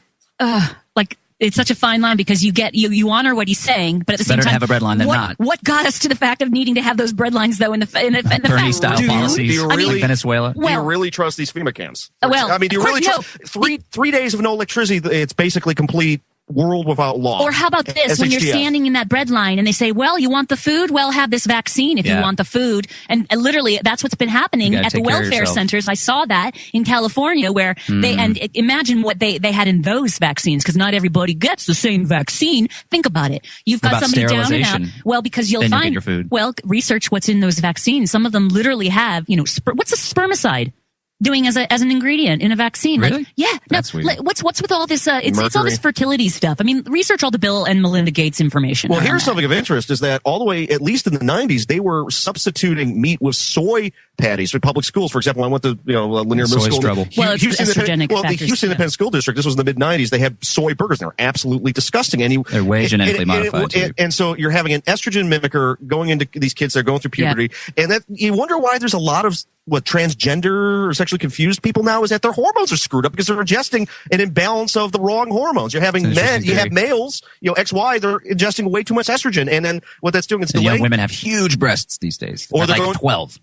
It's such a fine line because you honor what he's saying, but at the same better time, to have a bread line than not. What got us to the fact of needing to have those bread lines, though, in the Bernie-style policies, like Venezuela? Do you really trust these FEMA camps? Do you really trust 3 days of no electricity? It's basically complete world without law. Or how about this? When you're standing in that bread line and they say, well, you want the food? Well, have this vaccine if you want the food. And literally, that's what's been happening at the welfare centers. I saw that in California where imagine what they had in those vaccines, because not everybody gets the same vaccine. Think about it. You've got somebody down and out. Well, because you'll find, research what's in those vaccines. Some of them literally have, what's a spermicide doing as an ingredient in a vaccine? Really? That's weird. What's with all this? It's all this fertility stuff. I mean, research all the Bill and Melinda Gates information. Well, here's something of interest: is that all the way, at least in the 90s, they were substituting meat with soy patties for public schools. For example, I went to Lanier Middle School. Well, it's the Houston Independent School District. This was in the mid 90s. They had soy burgers. And they were absolutely disgusting. And they're way genetically modified. And so you're having an estrogen mimicker going into these kids that are going through puberty, and that you wonder why there's a lot of transgender or sexually confused people now, is that their hormones are screwed up because they're ingesting an imbalance of the wrong hormones. You're having you have males, XY, they're ingesting way too much estrogen, and then what that's doing is delaying. Young women have huge breasts these days. Or they're like 12.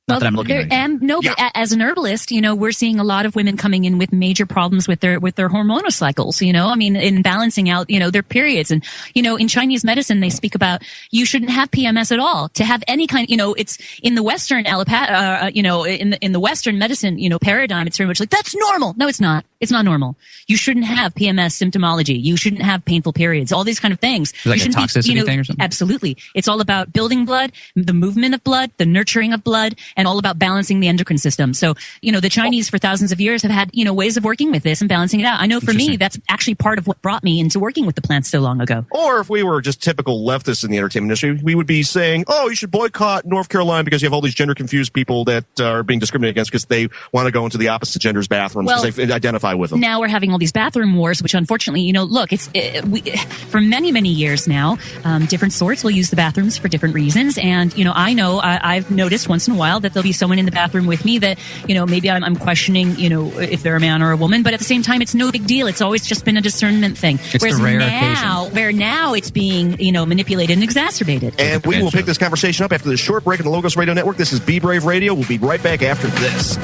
Not that I'm looking at. But as an herbalist, we're seeing a lot of women coming in with major problems with their hormonal cycles, in balancing out, their periods. And, in Chinese medicine, they speak about you shouldn't have PMS at all. To have any kind, it's in the Western in the Western medicine, paradigm, it's very much like, that's normal. No, it's not. It's not normal. You shouldn't have PMS symptomology. You shouldn't have painful periods, all these kind of things. Like a toxicity thing or something? Absolutely. It's all about building blood, the movement of blood, the nurturing of blood, and all about balancing the endocrine system. So, the Chinese for thousands of years have had, ways of working with this and balancing it out. I know for me, that's actually part of what brought me into working with the plants so long ago. Or if we were just typical leftists in the entertainment industry, we would be saying, you should boycott North Carolina because you have all these gender confused people that are being discriminated against because they want to go into the opposite gender's bathrooms because they identify with them. Now we're having all these bathroom wars, which unfortunately, look, for many, many years now, different sorts will use the bathrooms for different reasons. And, I've noticed once in a while that there'll be someone in the bathroom with me that, maybe I'm questioning, if they're a man or a woman, but at the same time, it's no big deal. It's always just been a discernment thing. It's the rare occasion. Where now it's being, manipulated and exacerbated. And we will pick this conversation up after this short break on the Logos Radio Network. This is Be Brave Radio. We'll be right back after this.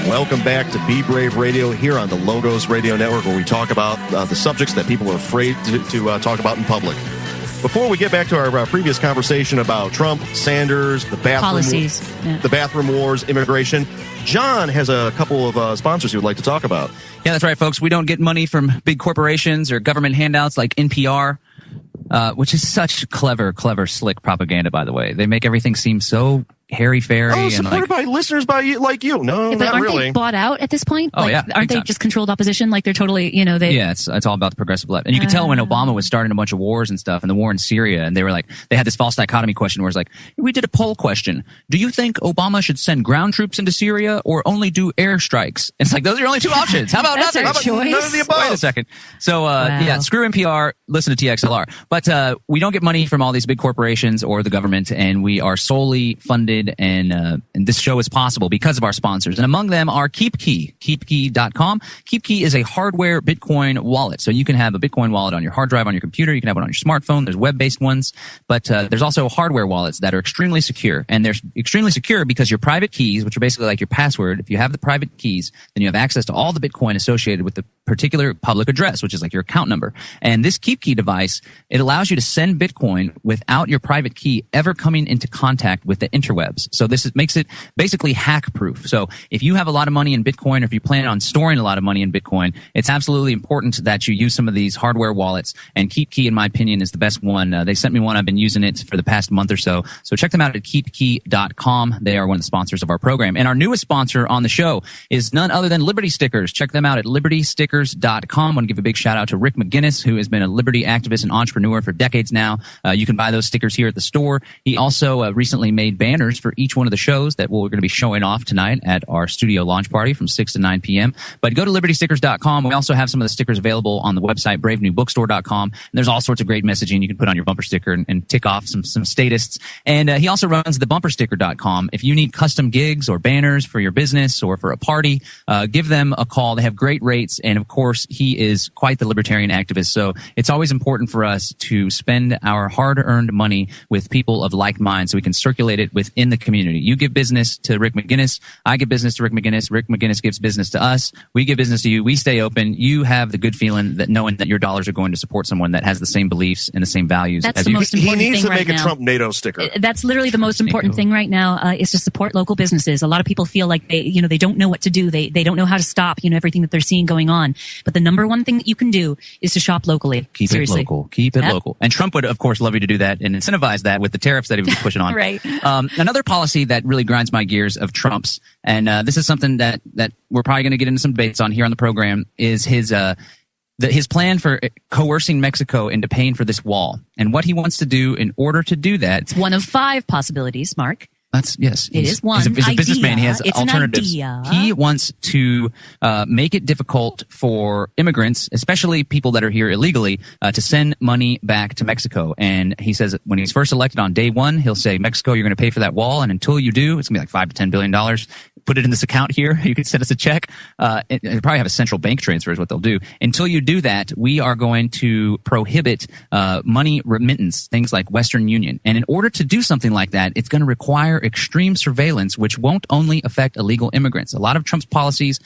Welcome back to Be Brave Radio here on the Logos Radio Network, where we talk about the subjects that people are afraid to talk about in public. Before we get back to our previous conversation about Trump, Sanders, the bathroom policies, the bathroom wars, immigration, John has a couple of sponsors he would like to talk about. Yeah, that's right, folks. We don't get money from big corporations or government handouts like NPR, which is such clever, slick propaganda, by the way. They make everything seem so hairy-fairy. Supported by listeners like you. No, but not aren't really. They bought out at this point? Aren't they time. Just controlled opposition? Like they're totally, Yeah, it's all about the progressive left. And you can tell when Obama was starting a bunch of wars and stuff, and the war in Syria, and they were like, they had this false dichotomy question where it's like, we did a poll question. Do you think Obama should send ground troops into Syria or only do airstrikes? And it's like, those are your only two options. How about nothing? How about choice? None of the above? Wait a second. So, screw NPR, listen to TXLR. But we don't get money from all these big corporations or the government, and we are solely funded started, and this show is possible because of our sponsors. And among them are KeepKey, KeepKey.com. KeepKey is a hardware Bitcoin wallet. So you can have a Bitcoin wallet on your hard drive on your computer. You can have one on your smartphone. There's web-based ones, but there's also hardware wallets that are extremely secure. And they're extremely secure because your private keys, which are basically like your password, if you have the private keys, then you have access to all the Bitcoin associated with the particular public address, which is like your account number. And this KeepKey device, it allows you to send Bitcoin without your private key ever coming into contact with the interwebs. So makes it basically hack-proof. So if you have a lot of money in Bitcoin, or if you plan on storing a lot of money in Bitcoin, it's absolutely important that you use some of these hardware wallets. And KeepKey, in my opinion, is the best one. They sent me one. I've been using it for the past month or so. So check them out at KeepKey.com. They are one of the sponsors of our program. And our newest sponsor on the show is none other than Liberty Stickers. Check them out at libertystickers.com. I want to give a big shout out to Rick McGinnis, who has been a liberty activist and entrepreneur for decades now. You can buy those stickers here at the store. He also recently made banners for each one of the shows that we're going to be showing off tonight at our studio launch party from 6 to 9 p.m. But go to libertystickers.com. We also have some of the stickers available on the website, bravenewbookstore.com. And there's all sorts of great messaging you can put on your bumper sticker and tick off some statists. And he also runs the bumpersticker.com. If you need custom gigs or banners for your business or for a party, give them a call. They have great rates. And of course, he is quite the libertarian activist. So it's always important for us to spend our hard-earned money with people of like mind so we can circulate it within the community. You give business to Rick McGinnis. I give business to Rick McGinnis. Rick McGinnis gives business to us. We give business to you. We stay open. You have the good feeling that knowing that your dollars are going to support someone that has the same beliefs and the same values That's as the you. most important He needs thing to make right a now. Trump NATO sticker. That's literally the most important thing right now, is to support local businesses. A lot of people feel like they don't know what to do. They don't know how to stop, everything that they're seeing going on. But the number one thing that you can do is to shop locally. Keep Seriously. it local. Keep it Yep. local. And Trump would, of course, love you to do that and incentivize that with the tariffs that he was pushing on. Right. Another policy that really grinds my gears of Trump's, and this is something that we're probably going to get into some debates on here on the program, is his plan for coercing Mexico into paying for this wall. And what he wants to do in order to do that. It's one of 5 possibilities, Mark. Yes. It is one He's a businessman. He has It's an alternatives. idea. He wants to make it difficult for immigrants, especially people that are here illegally, to send money back to Mexico. And he says that when he's first elected on day one, he'll say, Mexico, you're going to pay for that wall. And until you do, it's going to be like $5 to $10 billion. Put it in this account here. You can send us a check. And probably have a central bank transfer is what they'll do. Until you do that, we are going to prohibit money remittance, things like Western Union. And in order to do something like that, it's going to require extreme surveillance, which won't only affect illegal immigrants. A lot of Trump's policies,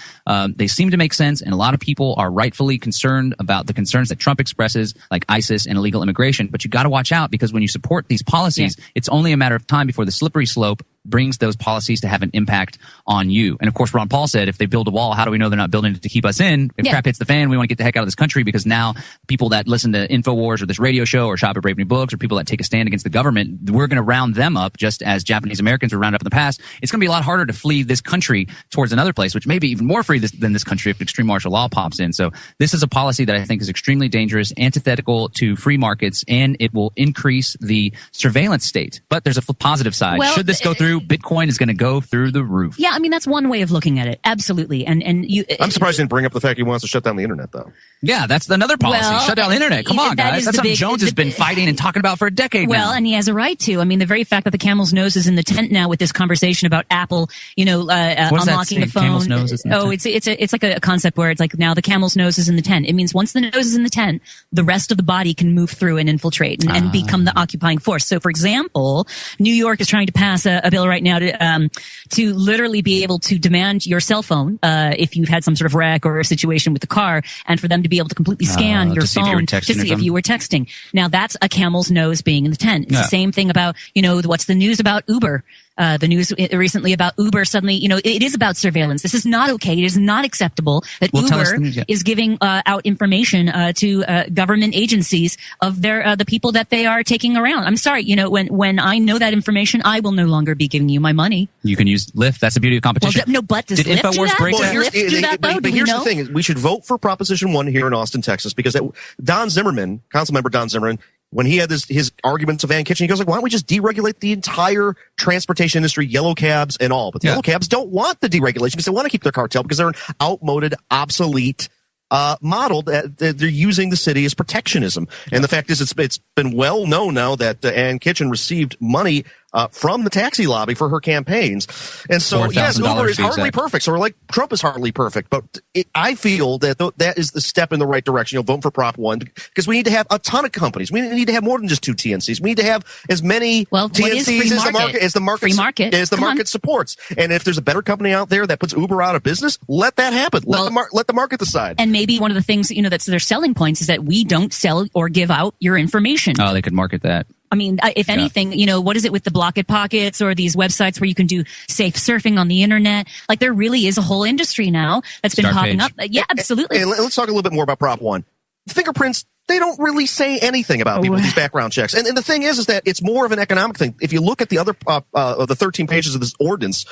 they seem to make sense, and a lot of people are rightfully concerned about the concerns that Trump expresses, like ISIS and illegal immigration. But you got to watch out, because when you support these policies, it's only a matter of time before the slippery slope brings those policies to have an impact on you. And of course, Ron Paul said, if they build a wall, how do we know they're not building it to keep us in? If crap hits the fan, we want to get the heck out of this country, because now people that listen to InfoWars or this radio show or shop at Brave New Books or people that take a stand against the government, we're going to round them up just as Japanese Americans were rounded up in the past. It's going to be a lot harder to flee this country towards another place, which may be even more free than this country if extreme martial law pops in. So this is a policy that I think is extremely dangerous, antithetical to free markets, and it will increase the surveillance state. But there's a positive side. Well, should this go through, Bitcoin is going to go through the roof. Yeah, I mean, that's one way of looking at it. Absolutely. And you. I'm surprised he didn't bring up the fact he wants to shut down the internet, though. Yeah, that's another policy. Well, shut down the internet. Come on, that guys. is That's the something big- Jones has been fighting and talking about for a decade Well, now. and he has a right to. I mean, the very fact that the camel's nose is in the tent now with this conversation about Apple, What does that unlocking say? the phone. Camel's nose is in the tent? It's like a concept where it's like now the camel's nose is in the tent. It means once the nose is in the tent, the rest of the body can move through and infiltrate and become the occupying force. So, for example, New York is trying to pass a bill right now to literally be able to demand your cell phone if you've had some sort of wreck or a situation with the car, and for them to be able to completely scan your to see if you were phone texting to or see if something? you were texting. Now that's a camel's nose being in the tent. It's Yeah. the same thing about, what's the news about Uber? The news recently about Uber suddenly, it is about surveillance. This is not okay. It is not acceptable that Well, tell us the Uber news, yeah. is giving out information to government agencies of their the people that they are taking around. I'm sorry, when I know that information, I will no longer be giving you my money. You can use Lyft. That's the beauty of competition. Well, no, but does Did Lyft do InfoWars that? break Does that? Lyft do that, though? Do But we here's know? the thing: is we should vote for Proposition 1 here in Austin, Texas, because Don Zimmerman, Councilmember Don Zimmerman, when he had his argument to Van Kitchen, he goes like, "Why don't we just deregulate the entire transportation industry, yellow cabs and all?" But the yellow cabs don't want the deregulation because they want to keep their cartel because they're an outmoded, obsolete model that they're using the city as protectionism. And the fact is, it's been well known now that Ann Kitchen received money from the taxi lobby for her campaigins. And so, yes, Uber is hardly perfect. So, like Trump is hardly perfect. But I feel that that is the step in the right direction. You'll vote for Prop 1 because we need to have a ton of companies. We need to have more than just 2 TNCs. We need to have as many TNCs as the market supports. And if there's a better company out there that puts Uber out of business, let that happen. Let the market decide. And maybe one of the things, that's their selling points is that we don't sell or give out your information. Oh, they could market that. I mean, if anything, what is it with the Block It Pockets or these websites where you can do safe surfing on the internet? Like, there really is a whole industry now that's been popping up. Yeah, absolutely. And let's talk a little bit more about Prop 1. Fingerprints, they don't really say anything about people with these background checks. And the thing is that it's more of an economic thing. If you look at the other of the 13 pages of this ordinance,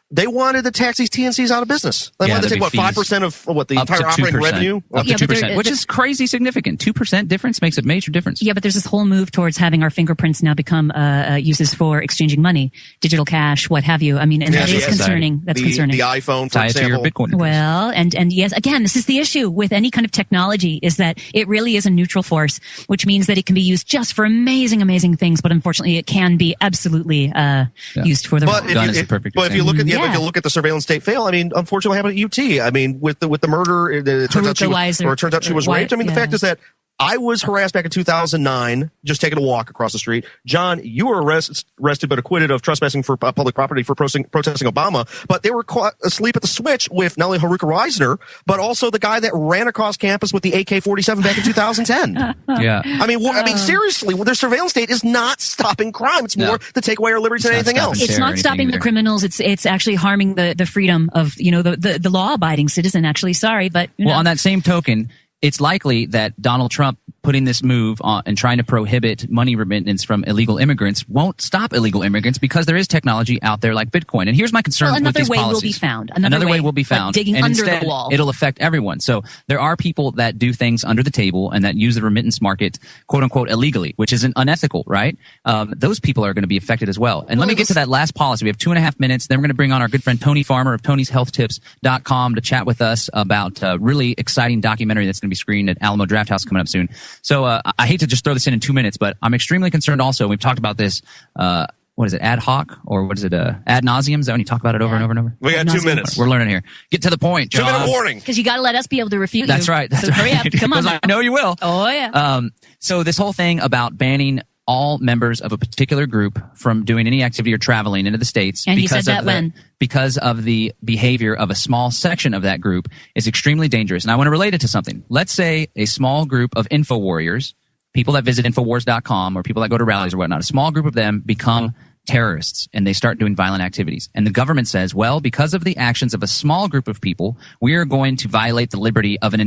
they wanted to tax these TNCs out of business. They wanted to take, 5% of the entire operating revenue? Up to 2%, which is crazy significant. 2% difference makes a major difference. Yeah, but there's this whole move towards having our fingerprints now become uses for exchanging money, digital cash, what have you. I mean, and that is concerning. That's concerning. The iPhone, for example. To your Bitcoin. Well, and yes, again, this is the issue with any kind of technology is that it really is a neutral force, which means that it can be used just for amazing, amazing things, but unfortunately it can be absolutely used for the wrong. But if you look at the surveillance state fail, I mean, unfortunately, what happened at UT? I mean, with the murder, it turns out she was raped. I mean, the fact is that I was harassed back in 2009, just taking a walk across the street. John, you were arrested but acquitted of trespassing for public property for protesting Obama. But they were caught asleep at the switch with not only Haruka Reisner, but also the guy that ran across campus with the AK-47 back in 2010. Yeah. I mean, seriously, their surveillance state is not stopping crime. It's more to take away our liberties than anything else. It's not stopping the criminals. It's actually harming the freedom of, the law-abiding citizen, actually. Sorry, but, Well, on that same token, it's likely that Donald Trump putting this move on and trying to prohibit money remittance from illegal immigrants won't stop illegal immigrants because there is technology out there like Bitcoin. And here's my concern with these policies. Another way will be found. Another way will be found. Digging and under instead, the wall. It'll affect everyone. So there are people that do things under the table and that use the remittance market, quote unquote, illegally, which isn't unethical, right? Those people are going to be affected as well. And let me get to that last policy. We have 2.5 minutes. Then we're going to bring on our good friend Tony Farmer of Tony'sHealthTips.com to chat with us about a really exciting documentary that's going to be screened at Alamo Drafthouse coming up soon. So I hate to just throw this in 2 minutes, but I'm extremely concerned also. We've talked about this, what is it, ad hoc? Or what is it, ad nauseum? Is that when you talk about it over and over and over? We got 2 minutes. We're learning here. Get to the point, John. 2-minute warning. Because you got to let us be able to refute That's you. right. So hurry up. Come on. I know you will. Oh, yeah. So this whole thing about banning all members of a particular group from doing any activity or traveling into the States and he said that because of the behavior of a small section of that group is extremely dangerous. And I want to relate it to something. Let's say a small group of info warriors, people that visit Infowars.com or people that go to rallies or whatnot, a small group of them become terrorists and they start doing violent activities. And the government says, well, because of the actions of a small group of people, we are going to violate the liberty of the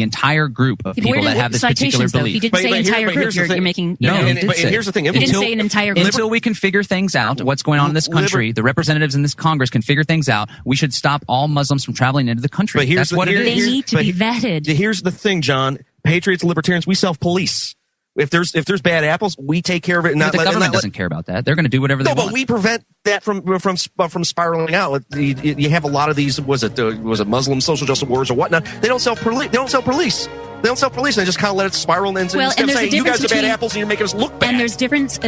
entire group of people that have this particular belief. He didn't say entire group. You're making. No, here's the thing. He didn't say an entire group. Until we can figure things out, what's going on in this country, the representatives in this Congress can figure things out. We should stop all Muslims from traveling into the country. That's what it is. They need to be vetted. Here's the thing, John. Patriots and libertarians, we self-police. If there's bad apples, we take care of it. And the government doesn't care about that. They're going to do whatever they want. No, but we prevent that from spiraling out. You have a lot of these. Was it Muslim social justice warriors or whatnot? They don't self-police. They don't self-police. They just kind of let it spiral and say, you guys are bad apples and you're making us look bad. And there's a difference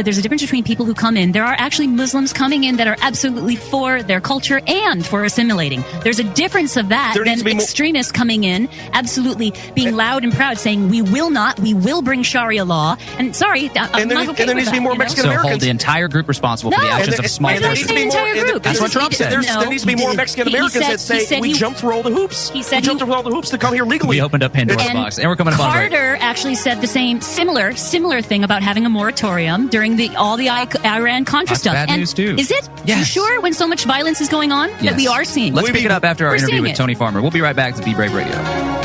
between people who come in. There are actually Muslims coming in that are absolutely for their culture and for assimilating. There's a difference of that than extremists coming in, absolutely being loud and proud, saying, we will bring Sharia law. And sorry, I'm not okay and there needs to be more Mexican Americans. So hold the entire group responsible for the actions of a small person. That's what Trump said. There needs to be more Mexican Americans that say we jumped through all the hoops. We jumped through all the hoops to come here legally. We opened up Pandora's box, and we're coming up on break. Carter actually said the similar thing about having a moratorium during all the Iran-Contra stuff. Bad news too. Is it? Yes. You sure? When so much violence is going on that we are seeing. Let's pick it up after our interview with Tony Farmer. We'll be right back to Be Brave Radio.